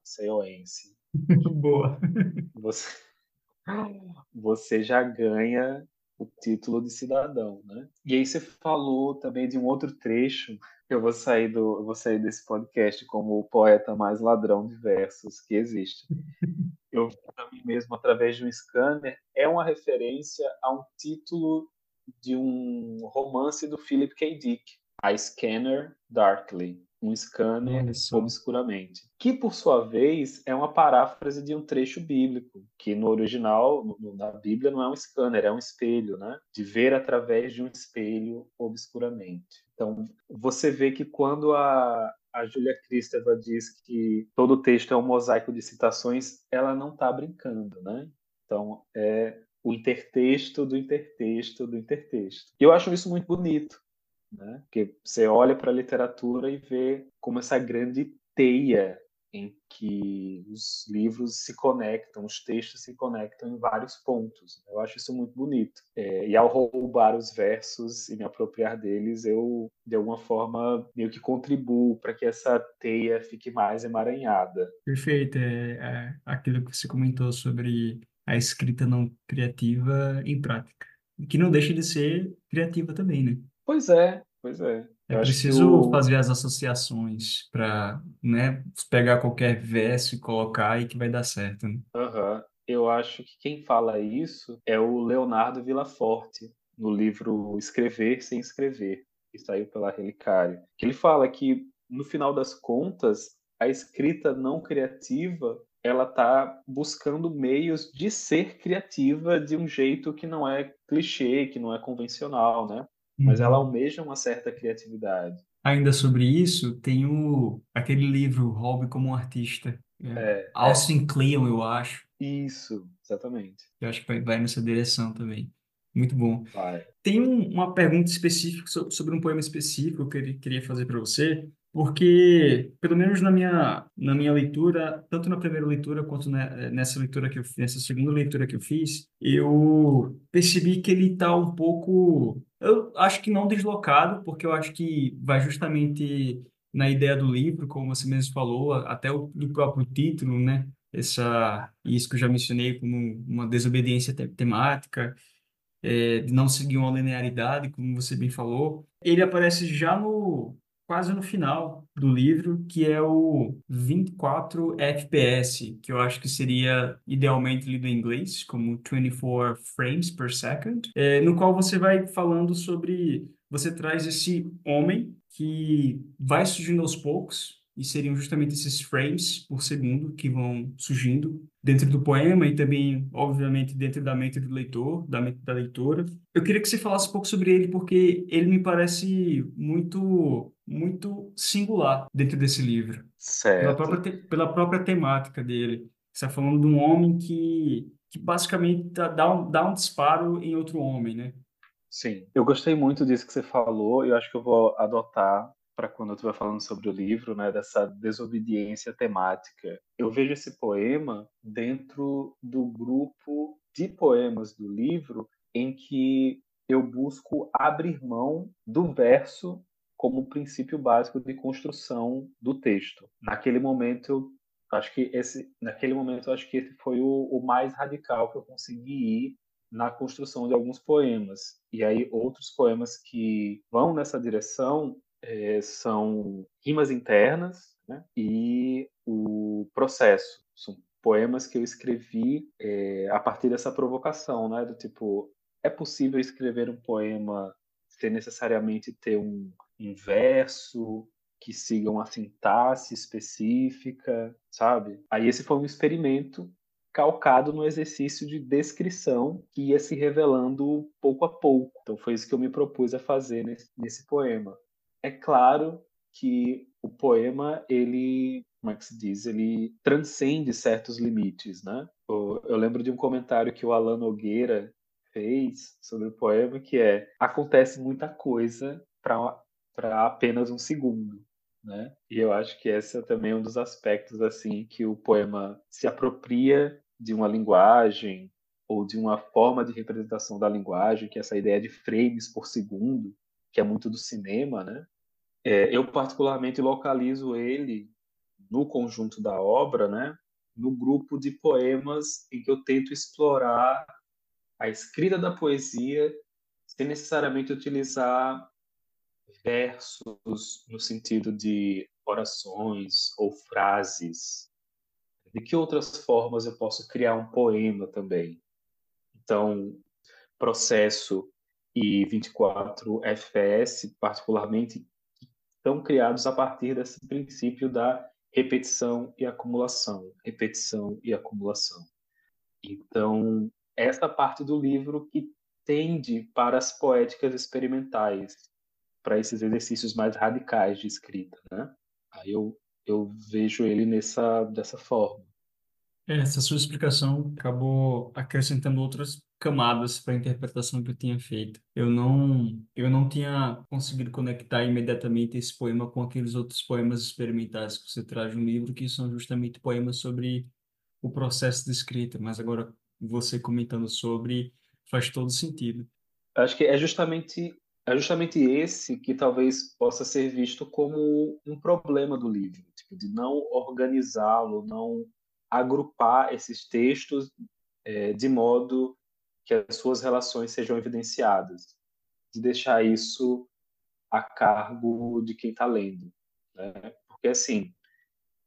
maceioense. Boa. Você, você já ganha o título de cidadão, né? E aí você falou também de um outro trecho. Eu vou sair desse podcast como o poeta mais ladrão de versos que existe. Eu vi a mim mesmo através de um scanner é uma referência a um título de um romance do Philip K. Dick, A Scanner Darkly, um Olha scanner só. obscuramente, que por sua vez é uma paráfrase de um trecho bíblico, que no original, na Bíblia não é um scanner, é um espelho, né? De ver através de um espelho obscuramente. Então, você vê que quando a Júlia Kristeva diz que todo o texto é um mosaico de citações, ela não está brincando, né? Então, é o intertexto do intertexto do intertexto. E eu acho isso muito bonito, né? Porque você olha para a literatura e vê como essa grande teia em que os livros se conectam, os textos se conectam em vários pontos. Eu acho isso muito bonito. E ao roubar os versos e me apropriar deles, eu, de alguma forma, meio que contribuo para que essa teia fique mais emaranhada. Perfeito. É aquilo que você comentou sobre a escrita não criativa em prática. Que não deixa de ser criativa também, né? Pois é, pois é. É Eu acho que preciso fazer as associações para, né, pegar qualquer verso e colocar e que vai dar certo, né? Aham. Eu acho que quem fala isso é o Leonardo Villaforte, no livro Escrever Sem Escrever, que saiu pela Relicário. Que ele fala que, no final das contas, a escrita não criativa ela está buscando meios de ser criativa de um jeito que não é clichê, que não é convencional, né? Mas ela Uhum. almeja uma certa criatividade. Ainda sobre isso, tem aquele livro Hobby como um Artista. É, Austin Kleon, eu acho. isso, exatamente. Eu acho que vai nessa direção também. Muito bom. Vai. Tem uma pergunta específica sobre um poema específico que eu queria fazer para você, porque, pelo menos na minha leitura, tanto na primeira leitura quanto nessa leitura nessa segunda leitura que eu fiz, eu percebi que ele está um pouco, eu acho que não deslocado, porque eu acho que vai justamente na ideia do livro, como você mesmo falou, até do próprio título, né? Isso que eu já mencionei como uma desobediência temática, de não seguir uma linearidade, como você bem falou. Ele aparece já quase no final do livro, que é o 24 FPS, que eu acho que seria idealmente lido em inglês, como 24 frames per second, no qual você vai falando sobre, você traz esse homem que vai surgindo aos poucos, e seriam justamente esses frames por segundo que vão surgindo dentro do poema e também, obviamente, dentro da mente do leitor, da mente da leitora. Eu queria que você falasse um pouco sobre ele, porque ele me parece muito, muito singular dentro desse livro, Certo. pela própria temática dele. Você está falando de um homem que basicamente dá um disparo em outro homem, né? Sim, eu gostei muito disso que você falou. Eu acho que eu vou adotar para quando eu estiver falando sobre o livro, né, dessa desobediência temática. Eu vejo esse poema dentro do grupo de poemas do livro em que eu busco abrir mão do verso como princípio básico de construção do texto. Naquele momento, eu acho que esse foi o mais radical que eu consegui ir na construção de alguns poemas. E aí, outros poemas que vão nessa direção são Rimas Internas, né? E O Processo. São poemas que eu escrevi a partir dessa provocação, né? Do tipo, é possível escrever um poema sem necessariamente ter um verso que siga uma sintaxe específica, sabe? Aí esse foi um experimento calcado no exercício de descrição que ia se revelando pouco a pouco. Então foi isso que eu me propus a fazer nesse poema. É claro que o poema, ele, como é que se diz, ele transcende certos limites, né? Eu lembro de um comentário que o Alan Nogueira fez sobre o poema, que acontece muita coisa para apenas um segundo, né? E eu acho que esse também é um dos aspectos assim que o poema se apropria de uma linguagem ou de uma forma de representação da linguagem, que é essa ideia de frames por segundo, que é muito do cinema, né? Eu particularmente localizo ele no conjunto da obra, né? No grupo de poemas em que eu tento explorar a escrita da poesia sem necessariamente utilizar versos no sentido de orações ou frases. De que outras formas eu posso criar um poema também? Então, Processo e 24 FPS, particularmente, estão criados a partir desse princípio da repetição e acumulação, repetição e acumulação. Então, essa parte do livro que tende para as poéticas experimentais, para esses exercícios mais radicais de escrita, né? Aí eu vejo ele dessa forma. Essa sua explicação acabou acrescentando outras camadas para a interpretação que eu tinha feito. Eu não tinha conseguido conectar imediatamente esse poema com aqueles outros poemas experimentais que você traz no livro, que são justamente poemas sobre o processo de escrita, mas agora você comentando sobre faz todo sentido. Acho que é justamente esse que talvez possa ser visto como um problema do livro, tipo, de não organizá-lo, não agrupar esses textos de modo que as suas relações sejam evidenciadas, de deixar isso a cargo de quem está lendo, né? Porque assim,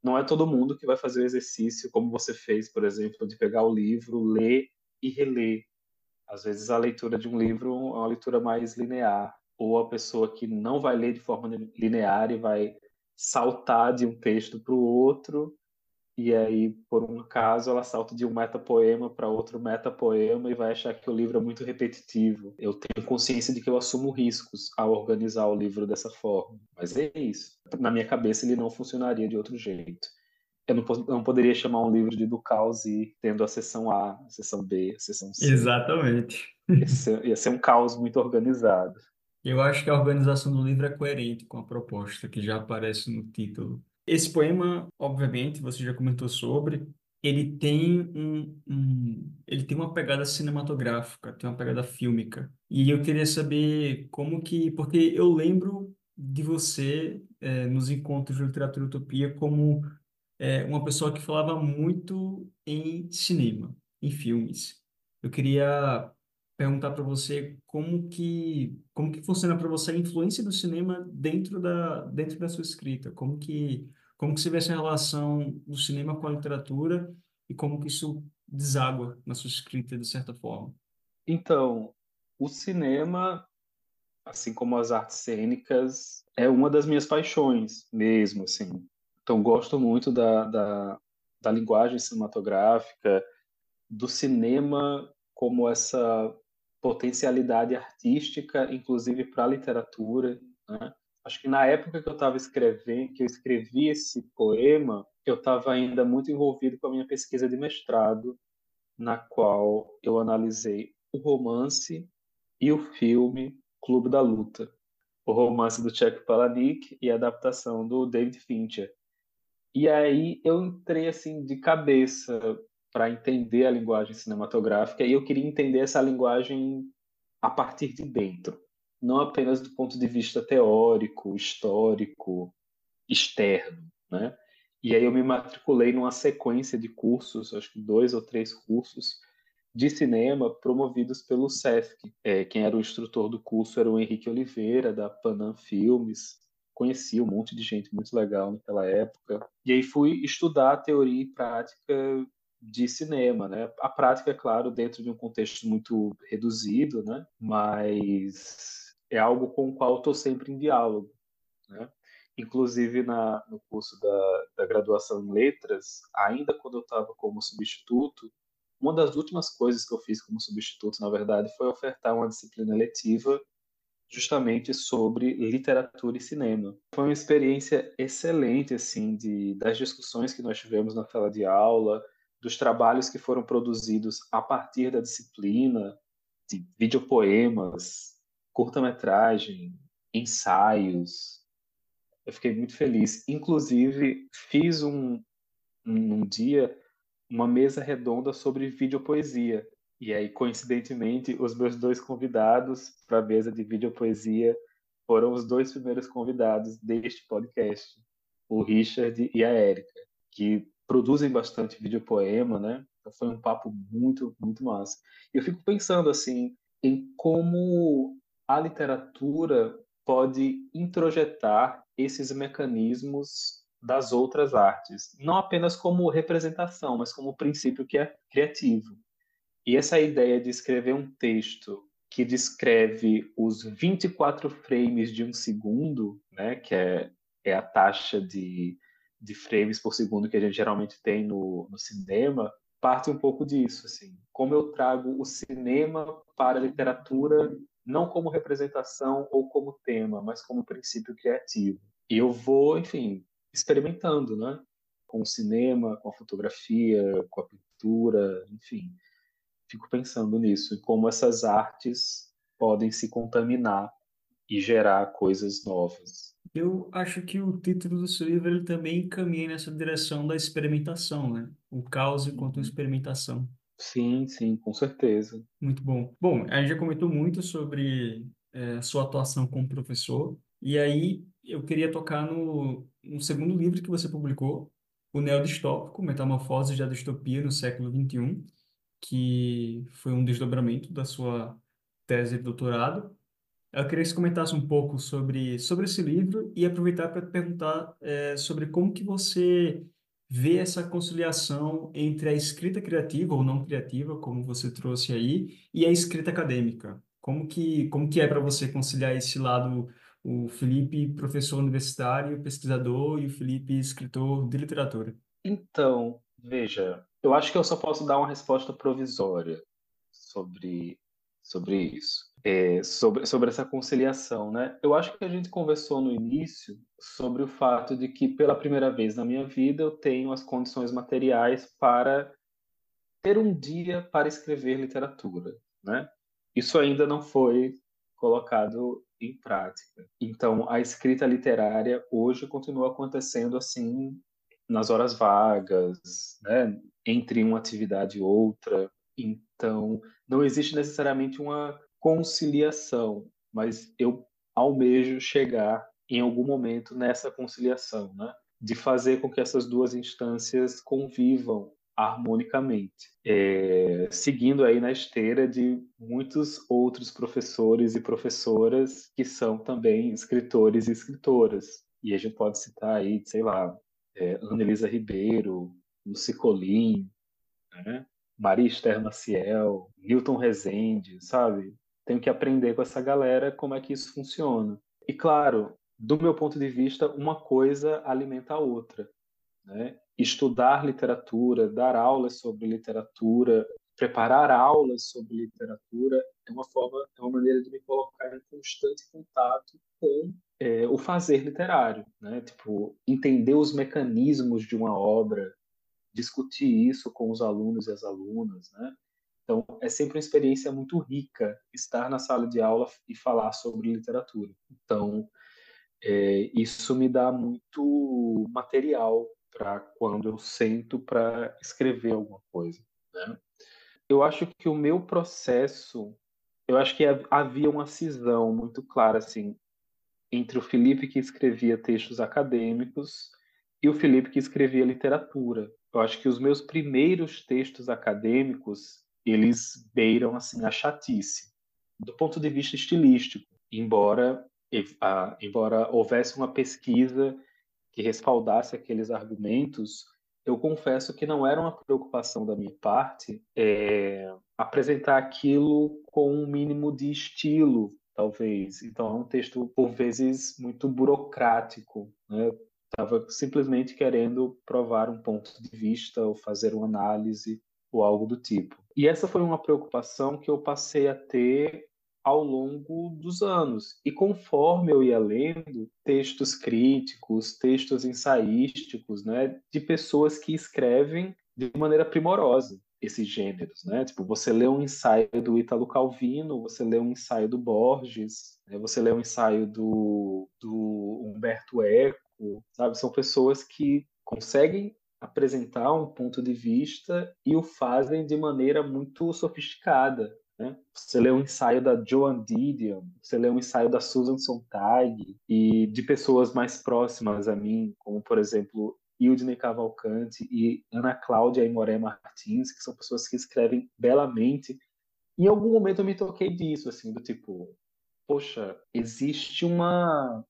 não é todo mundo que vai fazer o exercício como você fez, por exemplo, de pegar o livro, ler e reler. Às vezes a leitura de um livro é uma leitura mais linear, ou a pessoa que não vai ler de forma linear e vai saltar de um texto para o outro, e aí, por um acaso, ela salta de um metapoema para outro metapoema e vai achar que o livro é muito repetitivo. Eu tenho consciência de que eu assumo riscos ao organizar o livro dessa forma, mas é isso. Na minha cabeça, ele não funcionaria de outro jeito. Eu não poderia chamar um livro de Do Caos e tendo a seção A, a seção B, a seção C. Exatamente. Ia ser um caos muito organizado. Eu acho que a organização do livro é coerente com a proposta que já aparece no título. Esse poema, obviamente, você já comentou sobre, ele tem uma pegada cinematográfica, tem uma pegada fílmica. E eu queria saber porque eu lembro de você, nos encontros de literatura utopia, como uma pessoa que falava muito em cinema, em filmes. Eu queria perguntar para você como que funciona para você a influência do cinema dentro da sua escrita, como que você vê essa relação do cinema com a literatura e como que isso deságua na sua escrita de certa forma. Então, o cinema, assim como as artes cênicas, é uma das minhas paixões mesmo, assim. Então, gosto muito da linguagem cinematográfica, do cinema como essa potencialidade artística, inclusive para a literatura, né? Acho que na época que eu estava escrevendo, que eu escrevi esse poema, eu estava ainda muito envolvido com a minha pesquisa de mestrado, na qual eu analisei o romance e o filme Clube da Luta, o romance do Chuck Palahniuk e a adaptação do David Fincher. E aí eu entrei assim de cabeça para entender a linguagem cinematográfica e eu queria entender essa linguagem a partir de dentro, não apenas do ponto de vista teórico, histórico, externo, né? E aí eu me matriculei numa sequência de cursos, acho que 2 ou 3 cursos de cinema promovidos pelo SESC. Quem era o instrutor do curso era o Henrique Oliveira, da Panam Filmes. Conheci um monte de gente muito legal naquela época. E aí fui estudar teoria e prática de cinema, né? A prática, é claro, dentro de um contexto muito reduzido, né? Mas é algo com o qual estou sempre em diálogo, né? Inclusive, no curso da graduação em letras, ainda quando eu estava como substituto, uma das últimas coisas que eu fiz como substituto, na verdade, foi ofertar uma disciplina letiva justamente sobre literatura e cinema. Foi uma experiência excelente, assim, das discussões que nós tivemos na sala de aula, dos trabalhos que foram produzidos a partir da disciplina, de videopoemas, curta-metragem, ensaios. Eu fiquei muito feliz. Inclusive, fiz um dia uma mesa redonda sobre videopoesia. E aí, coincidentemente, os meus dois convidados para a mesa de videopoesia foram os dois primeiros convidados deste podcast, o Richard e a Érica, que produzem bastante videopoema, né? Então foi um papo muito, muito massa. E eu fico pensando, assim, em como a literatura pode introjetar esses mecanismos das outras artes, não apenas como representação, mas como princípio que é criativo. E essa ideia de escrever um texto que descreve os 24 frames de um segundo, né, que é a taxa de frames por segundo que a gente geralmente tem no cinema, parte um pouco disso, assim. Como eu trago o cinema para a literatura, não como representação ou como tema, mas como princípio criativo. E eu vou, enfim, experimentando, né? Com o cinema, com a fotografia, com a pintura, enfim, fico pensando nisso, e como essas artes podem se contaminar e gerar coisas novas. Eu acho que o título do seu livro ele também caminha nessa direção da experimentação, né? O caos enquanto Uhum. experimentação. Sim, sim, com certeza. Muito bom. Bom, a gente já comentou muito sobre sua atuação como professor, e aí eu queria tocar no segundo livro que você publicou, O Neodistópico, Metamorfose da Distopia no Século XXI, que foi um desdobramento da sua tese de doutorado. Eu queria que você comentasse um pouco sobre esse livro e aproveitar para te perguntar sobre como que você vê essa conciliação entre a escrita criativa ou não criativa, como você trouxe aí, e a escrita acadêmica. Como que é para você conciliar esse lado, o Felipe, professor universitário, pesquisador, e o Felipe, escritor de literatura? Então, veja, eu acho que eu só posso dar uma resposta provisória sobre, sobre isso, sobre essa conciliação, né? Eu acho que a gente conversou no início sobre o fato de que, pela primeira vez na minha vida, eu tenho as condições materiais para ter um dia para escrever literatura, né? Isso ainda não foi colocado em prática. Então, a escrita literária hoje continua acontecendo assim nas horas vagas, né? Entre uma atividade e outra. Então, não existe necessariamente uma conciliação, mas eu almejo chegar em algum momento nessa conciliação, né? De fazer com que essas duas instâncias convivam harmonicamente, seguindo aí na esteira de muitos outros professores e professoras que são também escritores e escritoras. E a gente pode citar aí, sei lá, Ana Elisa Ribeiro, Lucy Colin, né? Maria Esther Maciel, Newton Rezende, sabe? Tenho que aprender com essa galera como é que isso funciona. E claro, do meu ponto de vista, uma coisa alimenta a outra, né? Estudar literatura, dar aulas sobre literatura, preparar aulas sobre literatura é uma maneira de me colocar em constante contato com o fazer literário, né? Tipo, entender os mecanismos de uma obra, discutir isso com os alunos e as alunas, né? Então, é sempre uma experiência muito rica estar na sala de aula e falar sobre literatura. Então, isso me dá muito material para quando eu sento para escrever alguma coisa, né? Eu acho que o meu processo, eu acho que havia uma cisão muito clara assim entre o Felipe que escrevia textos acadêmicos e o Felipe que escrevia literatura. Eu acho que os meus primeiros textos acadêmicos, eles beiram assim a chatice, do ponto de vista estilístico, embora houvesse uma pesquisa que respaldasse aqueles argumentos, eu confesso que não era uma preocupação da minha parte apresentar aquilo com um mínimo de estilo, talvez. Então é um texto, por vezes, muito burocrático, né? Estava simplesmente querendo provar um ponto de vista ou fazer uma análise ou algo do tipo. E essa foi uma preocupação que eu passei a ter ao longo dos anos. E conforme eu ia lendo textos críticos, textos ensaísticos, né, de pessoas que escrevem de maneira primorosa esses gêneros, né? Tipo, você lê um ensaio do Ítalo Calvino, você lê um ensaio do Borges, né? Você lê um ensaio do Humberto Eco, sabe? São pessoas que conseguem apresentar um ponto de vista e o fazem de maneira muito sofisticada, né? Você lê um ensaio da Joan Didion, você lê um ensaio da Susan Sontag e de pessoas mais próximas a mim, como por exemplo Ildine Cavalcante e Ana Cláudia Aimoré Martins, que são pessoas que escrevem belamente. Em algum momento eu me toquei disso, assim, do tipo, poxa, existe uma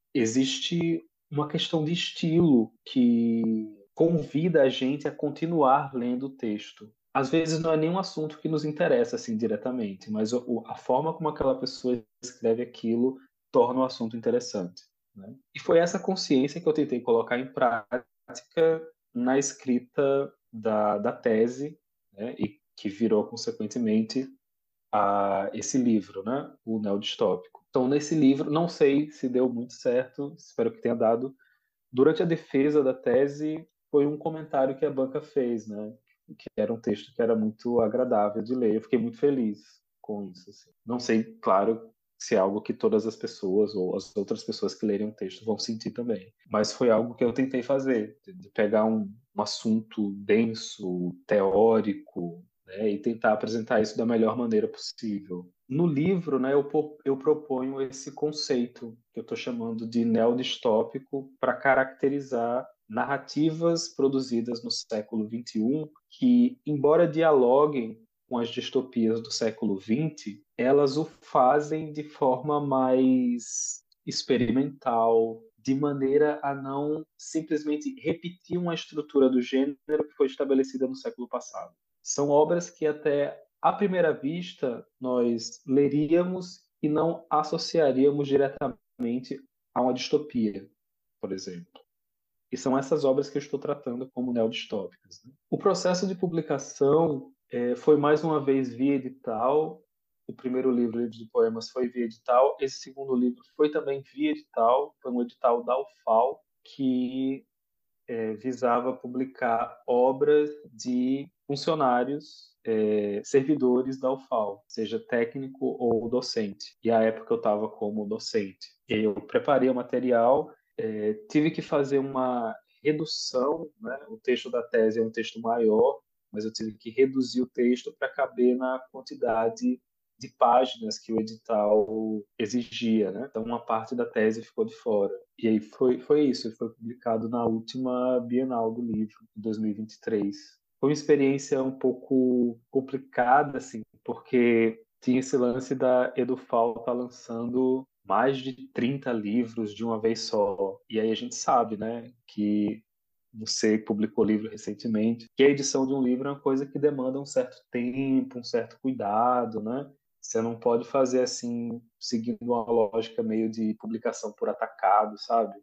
questão de estilo que convida a gente a continuar lendo o texto. Às vezes não é nenhum assunto que nos interessa assim diretamente, mas a forma como aquela pessoa escreve aquilo torna o assunto interessante, né? E foi essa consciência que eu tentei colocar em prática na escrita da tese, né? E que virou consequentemente a esse livro, né? O Neodistópico. Então, nesse livro, não sei se deu muito certo, espero que tenha dado. Durante a defesa da tese, foi um comentário que a banca fez, né? Que era um texto que era muito agradável de ler. Eu fiquei muito feliz com isso. Assim. Não sei, claro, se é algo que todas as pessoas ou as outras pessoas que lerem o texto vão sentir também. Mas foi algo que eu tentei fazer, de pegar um assunto denso, teórico, né, e tentar apresentar isso da melhor maneira possível. No livro, né, eu proponho esse conceito que eu estou chamando de neodistópico para caracterizar narrativas produzidas no século XXI que, embora dialoguem com as distopias do século XX, elas o fazem de forma mais experimental, de maneira a não simplesmente repetir uma estrutura do gênero que foi estabelecida no século passado. São obras que até à primeira vista nós leríamos e não associaríamos diretamente a uma distopia, por exemplo. E são essas obras que eu estou tratando como neodistópicas, né? O processo de publicação foi mais uma vez via edital. O primeiro livro de poemas foi via edital. Esse segundo livro foi também via edital. Foi um edital da UFAL que visava publicar obras de funcionários, servidores da UFAL, seja técnico ou docente. E à época eu estava como docente. Eu preparei o material, tive que fazer uma redução, né? O texto da tese é um texto maior, mas eu tive que reduzir o texto para caber na quantidade de páginas que o edital exigia, né? Então uma parte da tese ficou de fora. E aí foi isso, ele foi publicado na última Bienal do Livro, em 2023. Foi uma experiência um pouco complicada, assim, porque tinha esse lance da Edufal tá lançando mais de 30 livros de uma vez só. E aí a gente sabe, né, que você publicou livro recentemente, que a edição de um livro é uma coisa que demanda um certo tempo, um certo cuidado, né? Você não pode fazer assim, seguindo uma lógica meio de publicação por atacado, sabe?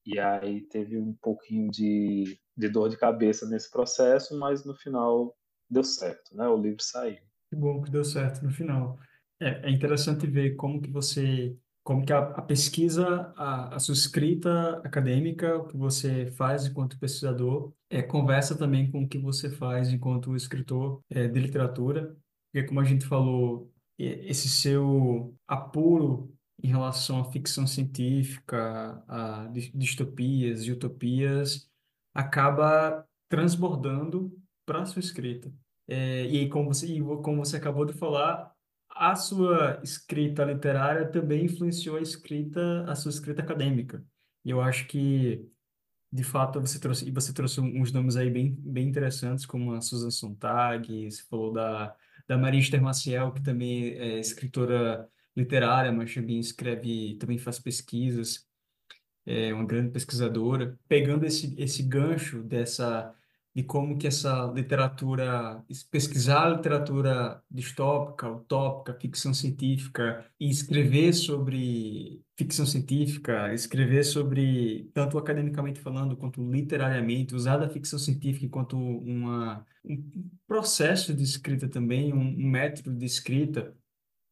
E aí teve um pouquinho de dor de cabeça nesse processo, mas no final deu certo, né? O livro saiu. Que bom que deu certo no final. É interessante ver como que a pesquisa, a sua escrita acadêmica, o que você faz enquanto pesquisador, conversa também com o que você faz enquanto escritor, de literatura. Porque, como a gente falou, esse seu apuro em relação à ficção científica, a distopias e utopias, acaba transbordando para a sua escrita. E aí, como você acabou de falar, a sua escrita literária também influenciou a sua escrita acadêmica. E eu acho que, de fato, você trouxe uns nomes aí bem interessantes, como a Susan Sontag, você falou da Maria Esther Maciel, que também é escritora literária, mas também escreve, também faz pesquisas, é uma grande pesquisadora. Pegando esse gancho de como que essa literatura, pesquisar a literatura distópica, utópica, ficção científica e escrever sobre ficção científica, escrever sobre, tanto academicamente falando quanto literariamente, usar a ficção científica enquanto um processo de escrita também, um método de escrita.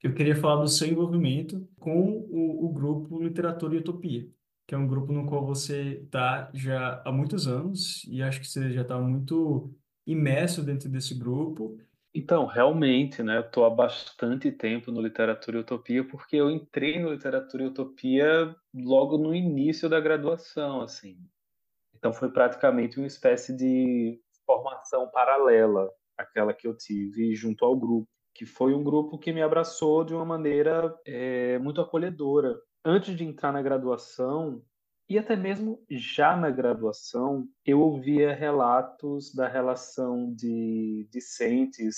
Eu queria falar do seu envolvimento com o grupo Literatura e Utopia, que é um grupo no qual você está já há muitos anos e acho que você já está muito imerso dentro desse grupo. Então, realmente, né, eu estou há bastante tempo no Literatura e Utopia, porque eu entrei no Literatura e Utopia logo no início da graduação, assim. Então, foi praticamente uma espécie de formação paralela àquela que eu tive junto ao grupo, que foi um grupo que me abraçou de uma maneira muito acolhedora. Antes de entrar na graduação, e até mesmo já na graduação, eu ouvia relatos da relação de discentes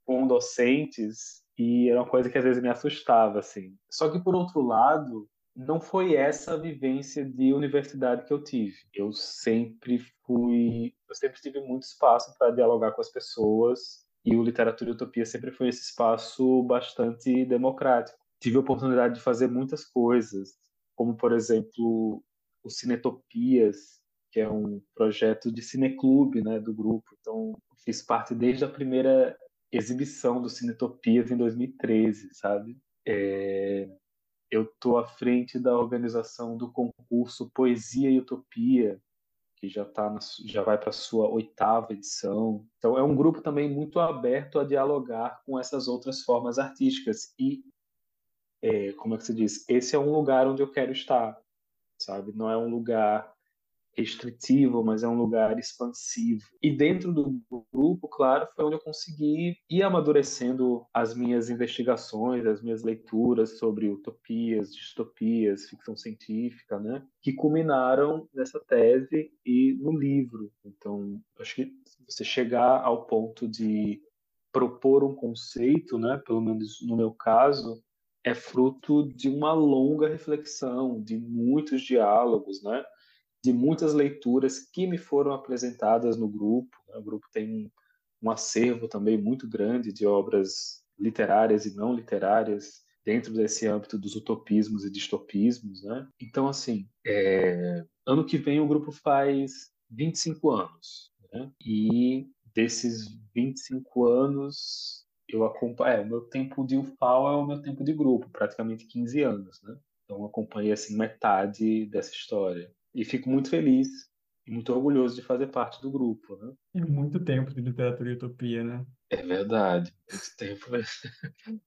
com docentes, e era uma coisa que às vezes me assustava, assim. Só que, por outro lado, não foi essa a vivência de universidade que eu tive. Eu sempre tive muito espaço para dialogar com as pessoas e o Literatura e Utopia sempre foi esse espaço bastante democrático. Tive a oportunidade de fazer muitas coisas, como por exemplo o Cinetopias, que é um projeto de cineclube, né, do grupo. Então, fiz parte desde a primeira exibição do Cinetopias em 2013, sabe? Eu estou à frente da organização do concurso Poesia e Utopia, que já vai para a sua oitava edição. Então, é um grupo também muito aberto a dialogar com essas outras formas artísticas. E, como é que se diz? Esse é um lugar onde eu quero estar, sabe? Não é um lugar restritivo, mas é um lugar expansivo. E dentro do grupo, claro, foi onde eu consegui ir amadurecendo as minhas investigações, as minhas leituras sobre utopias, distopias, ficção científica, né? Que culminaram nessa tese e no livro. Então, acho que você chegar ao ponto de propor um conceito, né? Pelo menos no meu caso, é fruto de uma longa reflexão, de muitos diálogos, né? De muitas leituras que me foram apresentadas no grupo. Né? O grupo tem um acervo também muito grande de obras literárias e não literárias dentro desse âmbito dos utopismos e distopismos, né? Então, assim, ano que vem o grupo faz 25 anos, né? E desses 25 anos, eu acompanho, o meu tempo de UFAO é o meu tempo de grupo, praticamente 15 anos, né? Então, eu acompanhei, assim, metade dessa história. E fico muito feliz e muito orgulhoso de fazer parte do grupo, né? É muito tempo de literatura e utopia, né? É verdade, muito tempo,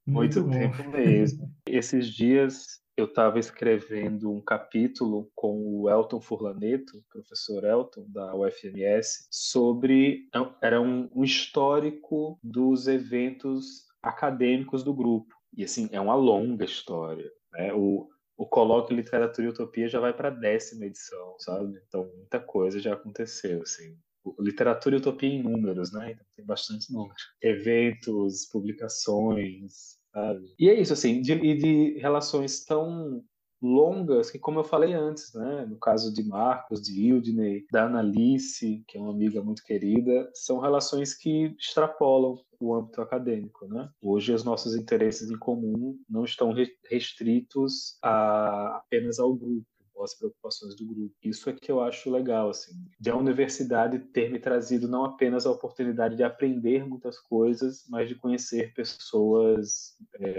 Muito muito bom. tempo mesmo. Esses dias eu estava escrevendo um capítulo com o Elton Furlaneto, professor Elton, da UFMS, sobre. Era um histórico dos eventos acadêmicos do grupo. E, assim, é uma longa história, né? O Colóquio Literatura e Utopia já vai para a 10ª edição, sabe? Então, muita coisa já aconteceu, assim. Literatura e Utopia em números, né? Então, tem bastante número. Eventos, publicações, sabe? E é isso, assim, e de relações tão longas que, como eu falei antes, né? No caso de Marcos, de Ildney, da Annalice, que é uma amiga muito querida, são relações que extrapolam o âmbito acadêmico, né? Hoje os nossos interesses em comum não estão restritos apenas ao grupo, as preocupações do grupo. Isso é que eu acho legal, assim, de a universidade ter me trazido não apenas a oportunidade de aprender muitas coisas, mas de conhecer pessoas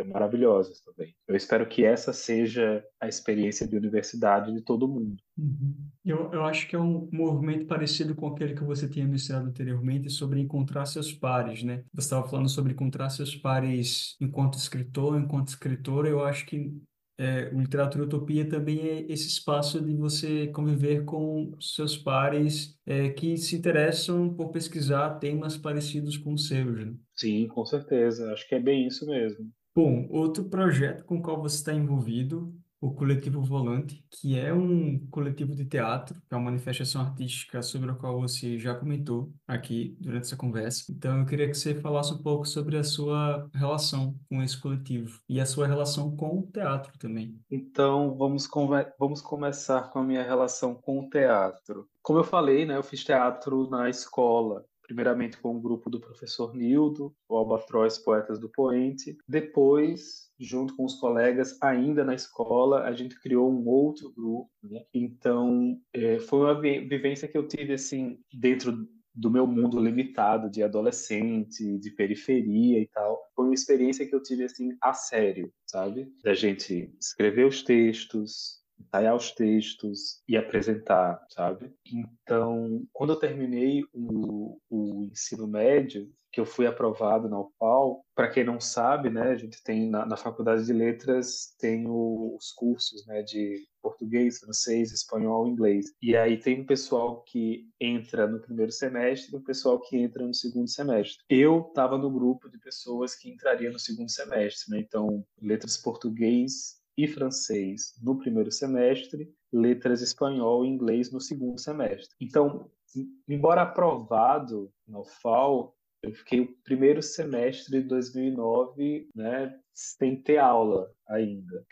maravilhosas também. Eu espero que essa seja a experiência de universidade de todo mundo. Uhum. Eu acho que é um movimento parecido com aquele que você tinha mencionado anteriormente sobre encontrar seus pares, né? Você estava falando sobre encontrar seus pares enquanto escritor, enquanto escritora. Eu acho que o Literatura Utopia também é esse espaço de você conviver com seus pares que se interessam por pesquisar temas parecidos com os seus, né? Sim, com certeza. Acho que é bem isso mesmo. Bom, outro projeto com o qual você está envolvido, o Coletivo Volante, que é um coletivo de teatro, é uma manifestação artística sobre a qual você já comentou aqui durante essa conversa. Então, eu queria que você falasse um pouco sobre a sua relação com esse coletivo e a sua relação com o teatro também. Então, vamos começar com a minha relação com o teatro. Como eu falei, né, eu fiz teatro na escola, primeiramente com o grupo do professor Nildo, o Albatroz Poetas do Poente. Depois, junto com os colegas, ainda na escola, a gente criou um outro grupo, né? Então, foi uma vivência que eu tive assim dentro do meu mundo limitado de adolescente, de periferia e tal. Foi uma experiência que eu tive assim a sério, sabe? Da gente escrever os textos, ensaiar os textos e apresentar, sabe? Então, quando eu terminei o ensino médio, que eu fui aprovado na UFAL, para quem não sabe, né, a gente tem na Faculdade de Letras tem os cursos, né, de português, francês, espanhol, inglês. E aí tem um pessoal que entra no primeiro semestre e um pessoal que entra no segundo semestre. Eu estava no grupo de pessoas que entraria no segundo semestre, né? Então, letras português e francês no primeiro semestre, letras espanhol e inglês no segundo semestre. Então, embora aprovado na UFAL, eu fiquei o primeiro semestre de 2009, né, sem ter aula ainda.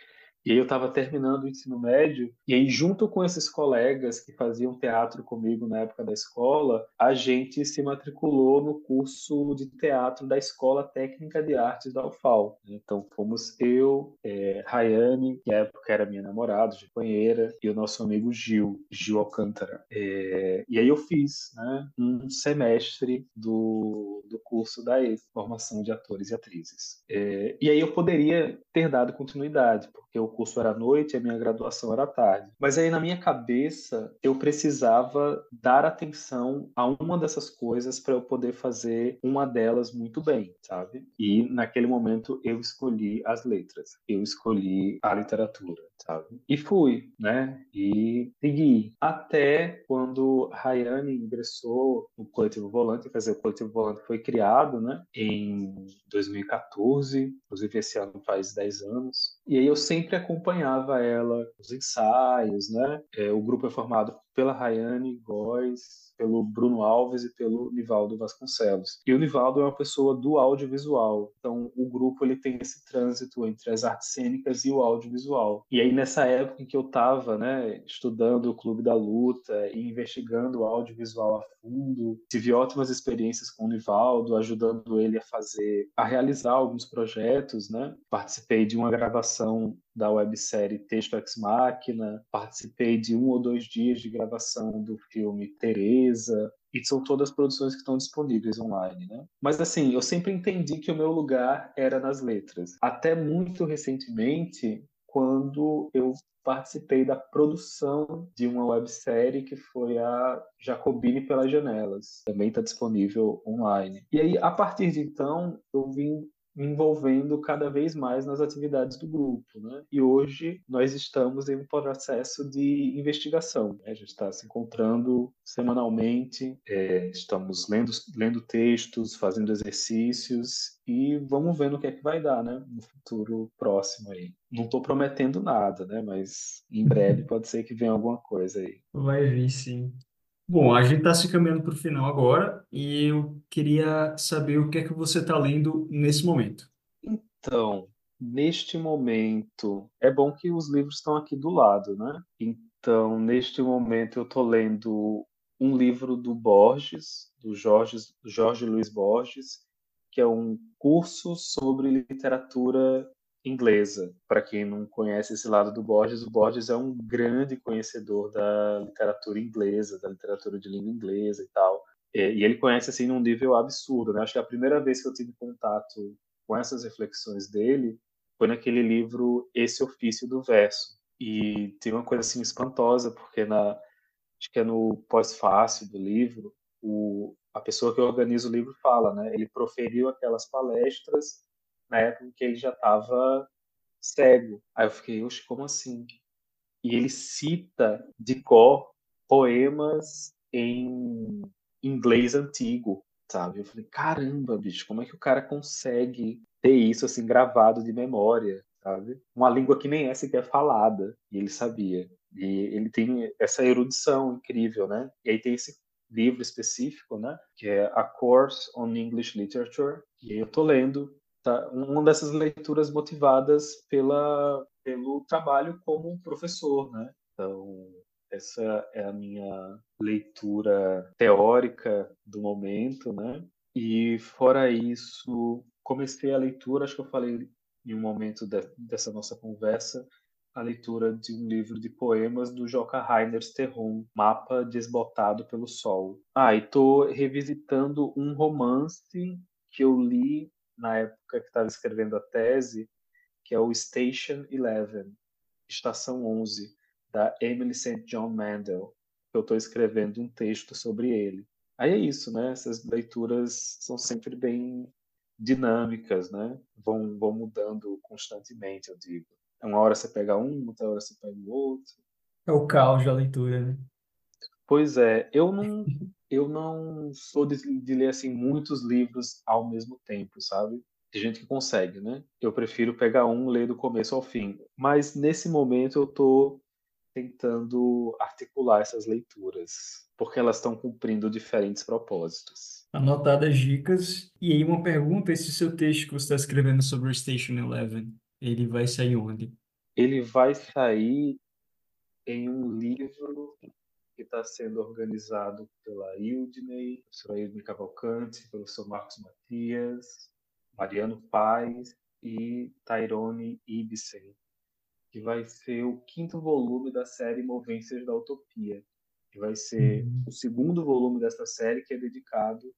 E aí eu estava terminando o ensino médio, e aí junto com esses colegas que faziam teatro comigo na época da escola, a gente se matriculou no curso de teatro da Escola Técnica de Artes da UFAL. Então fomos eu, Rayane, que na época era minha namorada, companheira, e o nosso amigo Gil Alcântara. E aí eu fiz, né, um semestre do curso da formação de atores e atrizes. E aí eu poderia ter dado continuidade, porque o curso era à noite e a minha graduação era à tarde. Mas aí na minha cabeça eu precisava dar atenção a uma dessas coisas para eu poder fazer uma delas muito bem, sabe? E naquele momento eu escolhi as letras, eu escolhi a literatura, sabe? E fui, né? E segui até quando Rayane ingressou no Coletivo Volante, quer dizer, o Coletivo Volante foi criado, né, em 2014, inclusive esse ano faz 10 anos. E aí eu sempre acompanhava ela nos ensaios, né? O grupo é formado pela Rayane Góes, pelo Bruno Alves e pelo Nivaldo Vasconcelos. E o Nivaldo é uma pessoa do audiovisual, então o grupo ele tem esse trânsito entre as artes cênicas e o audiovisual. E aí nessa época em que eu estava, né, estudando o Clube da Luta e investigando o audiovisual a fundo, tive ótimas experiências com o Nivaldo, ajudando ele a realizar alguns projetos, né? Participei de uma gravação da websérie Texto Ex Machina, participei de 1 ou 2 dias de gravação do filme Teresa, e são todas produções que estão disponíveis online, né? Mas assim, eu sempre entendi que o meu lugar era nas letras. Até muito recentemente, quando eu participei da produção de uma websérie que foi a Jacobine pelas Janelas. Também está disponível online. E aí, a partir de então, eu vim me envolvendo cada vez mais nas atividades do grupo, né? E hoje nós estamos em um processo de investigação, né? A gente está se encontrando semanalmente, estamos lendo textos, fazendo exercícios e vamos ver no que é que vai dar, né? No futuro próximo aí. Não estou prometendo nada, né? Mas em breve pode ser que venha alguma coisa aí. Vai vir, sim. Bom, a gente está se caminhando para o final agora e eu queria saber o que é que você está lendo nesse momento. Então, neste momento, é bom que os livros estão aqui do lado, né? Então, neste momento, eu estou lendo um livro do Borges, do Jorge Luiz Borges, que é um curso sobre literatura inglesa. Para quem não conhece esse lado do Borges, o Borges é um grande conhecedor da literatura inglesa, da literatura de língua inglesa e tal. E ele conhece assim num nível absurdo, né? Acho que a primeira vez que eu tive contato com essas reflexões dele foi naquele livro Esse Ofício do Verso. E tem uma coisa assim espantosa, porque acho que é no pós-fácil do livro, a pessoa que organiza o livro fala, né? Ele proferiu aquelas palestras na época em que ele já estava cego. Aí eu fiquei, oxe, como assim? E ele cita de cor poemas em inglês antigo, sabe? Eu falei, caramba, bicho, como é que o cara consegue ter isso assim gravado de memória, sabe? Uma língua que nem é sequer falada, e ele sabia. E ele tem essa erudição incrível, né? E aí tem esse livro específico, né? Que é A Course on English Literature, e aí eu tô lendo, tá? Uma dessas leituras motivadas pelo trabalho como professor, né? Então, Essa é a minha leitura teórica do momento, né? E fora isso, comecei a leitura, acho que eu falei em um momento dessa nossa conversa, a leitura de um livro de poemas do Joca Rainers Terron, Mapa Desbotado pelo Sol. Ah, e estou revisitando um romance que eu li na época que estava escrevendo a tese, que é o Station Eleven, Estação 11, da Emily St. John Mandel. Eu estou escrevendo um texto sobre ele. Aí é isso, né? Essas leituras são sempre bem dinâmicas, né? Vão mudando constantemente, eu digo. Uma hora você pega um, outra hora você pega o outro. É o caos da leitura, né? Pois é, eu não sou de ler assim muitos livros ao mesmo tempo, sabe? Tem gente que consegue, né? Eu prefiro pegar um, ler do começo ao fim. Mas nesse momento eu estou tentando articular essas leituras, porque elas estão cumprindo diferentes propósitos. Anotadas dicas. E aí uma pergunta, esse seu texto que você está escrevendo sobre o Station Eleven, ele vai sair onde? Ele vai sair em um livro que está sendo organizado pela Ildney, professora Ildney Cavalcante, professor Marcos Matias, Mariano Paes e Tyrone Ibsen, que vai ser o quinto volume da série Movências da Utopia, que vai ser o Uhum. segundo volume dessa série, que é dedicado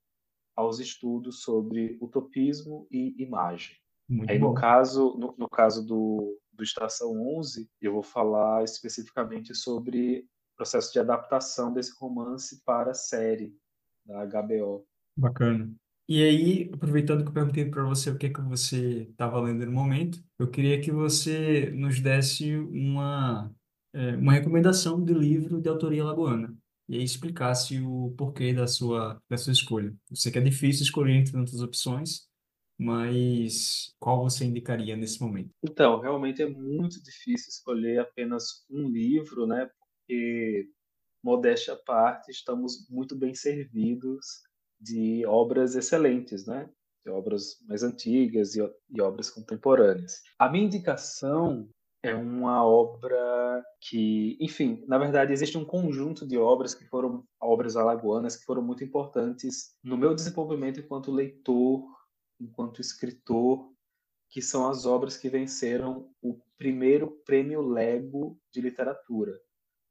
aos estudos sobre utopismo e imagem. Muito Aí no bom. caso, no caso do Estação 11, eu vou falar especificamente sobre o processo de adaptação desse romance para a série da HBO. Bacana. E aí, aproveitando que eu perguntei para você o que é que você estava lendo no momento, eu queria que você nos desse uma recomendação de livro de autoria lagoana. E aí explicasse o porquê da sua escolha. Eu sei que é difícil escolher entre tantas opções, mas qual você indicaria nesse momento? Então, realmente é muito difícil escolher apenas um livro, né? Porque, modéstia à parte, estamos muito bem servidos de obras excelentes, né? De obras mais antigas e obras contemporâneas. A minha indicação é uma obra que, enfim, na verdade existe um conjunto de obras que foram obras alagoanas que foram muito importantes no meu desenvolvimento enquanto leitor, enquanto escritor, que são as obras que venceram o primeiro Prêmio Lego de literatura.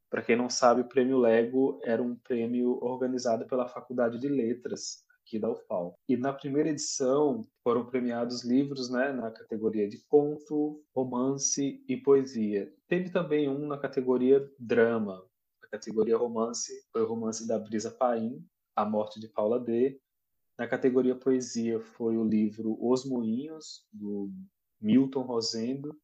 Para quem não sabe, o Prêmio Lego era um prêmio organizado pela Faculdade de Letras aqui da UFAL. E na primeira edição foram premiados livros, né, na categoria de conto, romance e poesia. Teve também um na categoria drama. A categoria romance foi o romance da Brisa Paim, A Morte de Paula D. Na categoria poesia foi o livro Os Moinhos, do Milton Rosendo.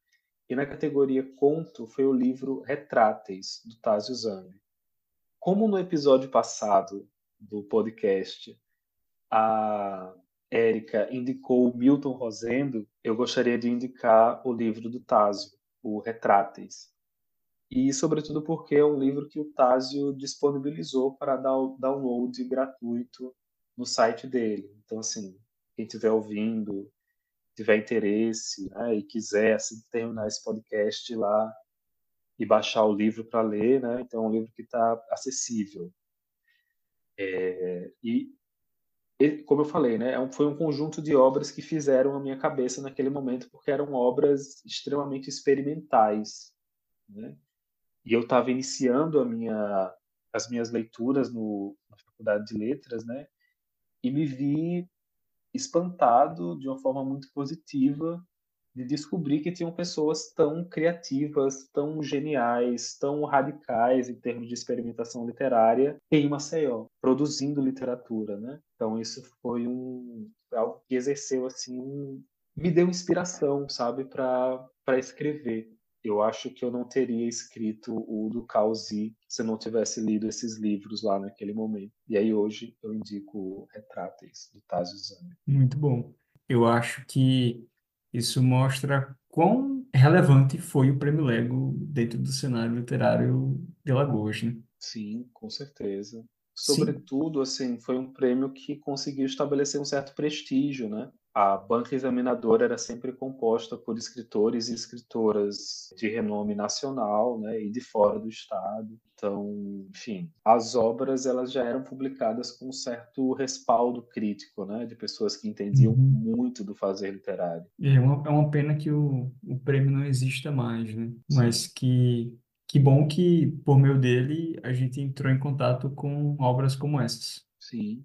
E na categoria conto foi o livro Retráteis, do Tázio Zambi. Como no episódio passado do podcast a Érica indicou o Milton Rosendo, eu gostaria de indicar o livro do Tázio, o Retráteis. E, sobretudo, porque é um livro que o Tázio disponibilizou para download gratuito no site dele. Então, assim, quem estiver ouvindo, tiver interesse, né, e quiser assim, terminar esse podcast lá e baixar o livro para ler, né? Então é um livro que está acessível. E, como eu falei, né, foi um conjunto de obras que fizeram a minha cabeça naquele momento, porque eram obras extremamente experimentais, né? E eu estava iniciando as minhas leituras na Faculdade de Letras, né? E me vi espantado de uma forma muito positiva de descobrir que tinham pessoas tão criativas, tão geniais, tão radicais em termos de experimentação literária em Maceió, produzindo literatura, né? Então isso foi algo que exerceu assim, me deu inspiração, sabe, para escrever. Eu acho que eu não teria escrito o do Causi se eu não tivesse lido esses livros lá naquele momento. E aí hoje eu indico Retráteis, do Tázio Zami. Muito bom. Eu acho que isso mostra quão relevante foi o Prêmio Lego dentro do cenário literário de Alagoas, né? Sim, com certeza. Sim, Sobretudo, assim, foi um prêmio que conseguiu estabelecer um certo prestígio, né? a banca examinadora era sempre composta por escritores e escritoras de renome nacional, né, e de fora do estado. Então, enfim, as obras elas já eram publicadas com um certo respaldo crítico, né, de pessoas que entendiam Uhum. muito do fazer literário. É uma pena que o prêmio não exista mais, né? Sim, Mas que bom que, por meio dele, a gente entrou em contato com obras como essas. sim.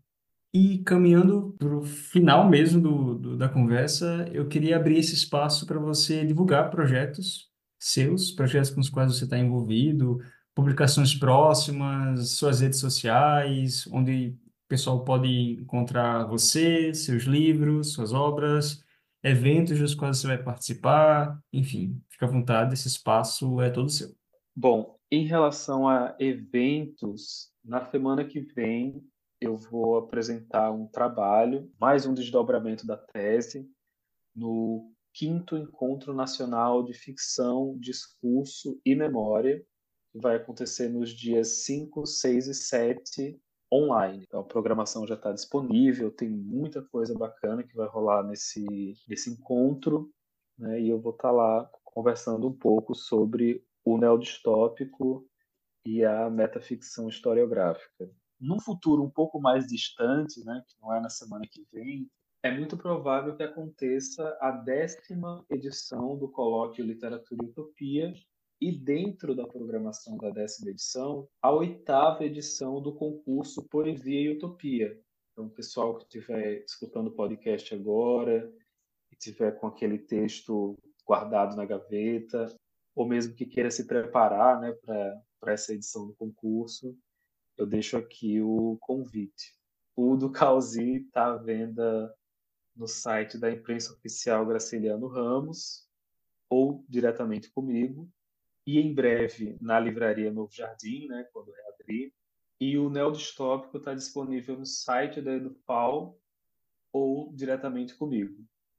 E caminhando para o final mesmo da conversa, eu queria abrir esse espaço para você divulgar projetos seus, projetos com os quais você está envolvido, publicações próximas, suas redes sociais, onde o pessoal pode encontrar você, seus livros, suas obras, eventos dos quais você vai participar, enfim, fica à vontade, esse espaço é todo seu. Bom, em relação a eventos, na semana que vem eu vou apresentar um trabalho, mais um desdobramento da tese, no quinto Encontro Nacional de Ficção, Discurso e Memória, que vai acontecer nos dias 5, 6 e 7 online. Então, a programação já está disponível, tem muita coisa bacana que vai rolar nesse encontro, né? E eu vou estar lá conversando um pouco sobre o neodistópico e a metaficção historiográfica. Num futuro um pouco mais distante, né, que não é na semana que vem, é muito provável que aconteça a 10ª edição do Colóquio Literatura e Utopia e, dentro da programação da 10ª edição, a 8ª edição do concurso Poesia e Utopia. Então, o pessoal que estiver escutando o podcast agora, que estiver com aquele texto guardado na gaveta, ou mesmo que queira se preparar, né, para essa edição do concurso, eu deixo aqui o convite. O do Causi está à venda no site da imprensa oficial Graciliano Ramos ou diretamente comigo, e em breve na livraria Novo Jardim, né, quando reabrir. E o Neodistópico está disponível no site da EduFal ou diretamente comigo.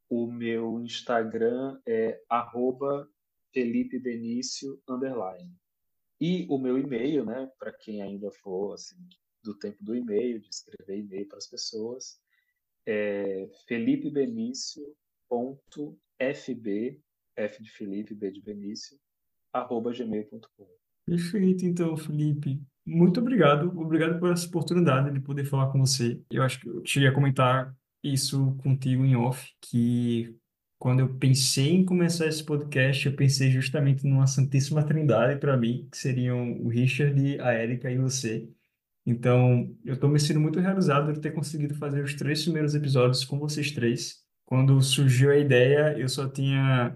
O meu Instagram é @FelipeBenicio_. E o meu e-mail, né, para quem ainda for assim, do tempo do e-mail, de escrever e-mail para as pessoas, é felipebenicio.fb, F de Felipe, B de Benício, @gmail.com. Perfeito, então, Felipe. Muito obrigado. Obrigado por essa oportunidade de poder falar com você. Eu acho que eu cheguei a comentar isso contigo em off, que quando eu pensei em começar esse podcast, eu pensei justamente numa Santíssima Trindade para mim, que seriam o Richard, a Érica e você. Então, eu estou me sentindo muito realizado de ter conseguido fazer os 3 primeiros episódios com vocês três. Quando surgiu a ideia, eu só tinha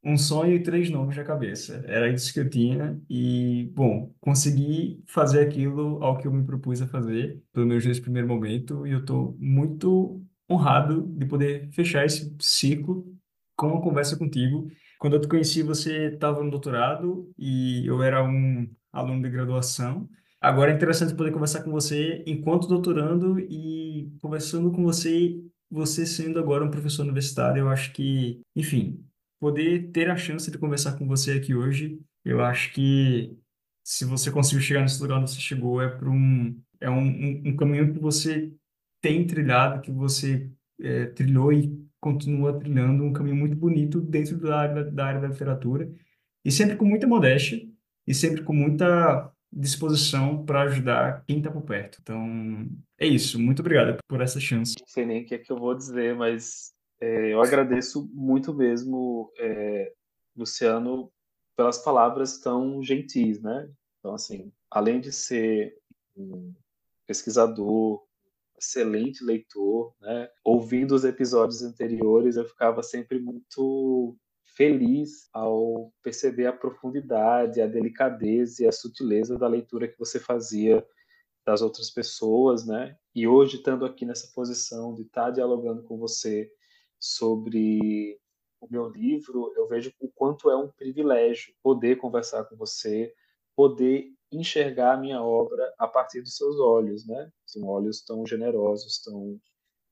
um sonho e 3 nomes na cabeça. Era isso que eu tinha e, bom, consegui fazer aquilo ao que eu me propus a fazer pelo meus 2 primeiros momentos e eu estou muito honrado de poder fechar esse ciclo com uma conversa contigo. Quando eu te conheci, você estava no doutorado e eu era um aluno de graduação. Agora é interessante poder conversar com você enquanto doutorando e conversando com você, você sendo agora um professor universitário. Eu acho que, enfim, poder ter a chance de conversar com você aqui hoje, eu acho que se você conseguiu chegar nesse lugar onde você chegou, um caminho que você tem trilhado, que você trilhou e continua trilhando um caminho muito bonito dentro da área da literatura, e sempre com muita modéstia, e sempre com muita disposição para ajudar quem está por perto. Então, é isso. Muito obrigado por essa chance. Não sei nem o que é que eu vou dizer, mas eu agradeço muito mesmo, Luciano, pelas palavras tão gentis, né? Então, assim, além de ser um pesquisador, excelente leitor, né? Ouvindo os episódios anteriores, eu ficava sempre muito feliz ao perceber a profundidade, a delicadeza e a sutileza da leitura que você fazia das outras pessoas, né? E hoje, estando aqui nessa posição de estar dialogando com você sobre o meu livro, eu vejo o quanto é um privilégio poder conversar com você, poder enxergar a minha obra a partir dos seus olhos, né? São olhos tão generosos, tão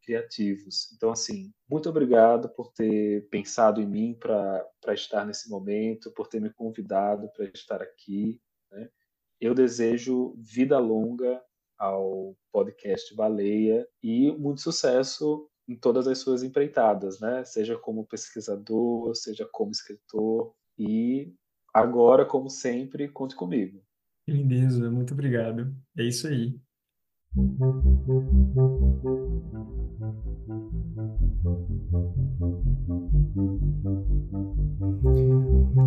criativos. Então, assim, muito obrigado por ter pensado em mim para estar nesse momento, por ter me convidado para estar aqui, né? Eu desejo vida longa ao podcast Baleia e muito sucesso em todas as suas empreitadas, né? Seja como pesquisador, seja como escritor. E agora, como sempre, conte comigo. Lindeza, muito obrigado. É isso aí.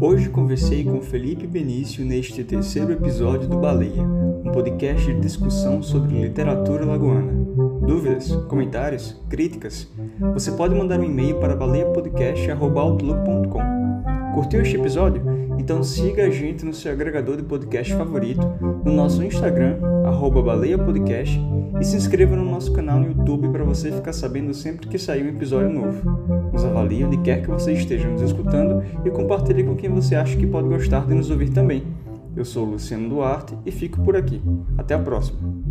Hoje conversei com Felipe Benício neste terceiro episódio do Baleia, um podcast de discussão sobre literatura lagoana. Dúvidas, comentários, críticas? Você pode mandar um e-mail para baleiapodcast@outlook.com. Curtiu este episódio? Então siga a gente no seu agregador de podcast favorito, no nosso Instagram, @baleiapodcast, e se inscreva no nosso canal no YouTube para você ficar sabendo sempre que sair um episódio novo. Nos avalie onde quer que você esteja nos escutando e compartilhe com quem você acha que pode gostar de nos ouvir também. Eu sou o Luciano Duarte e fico por aqui. Até a próxima!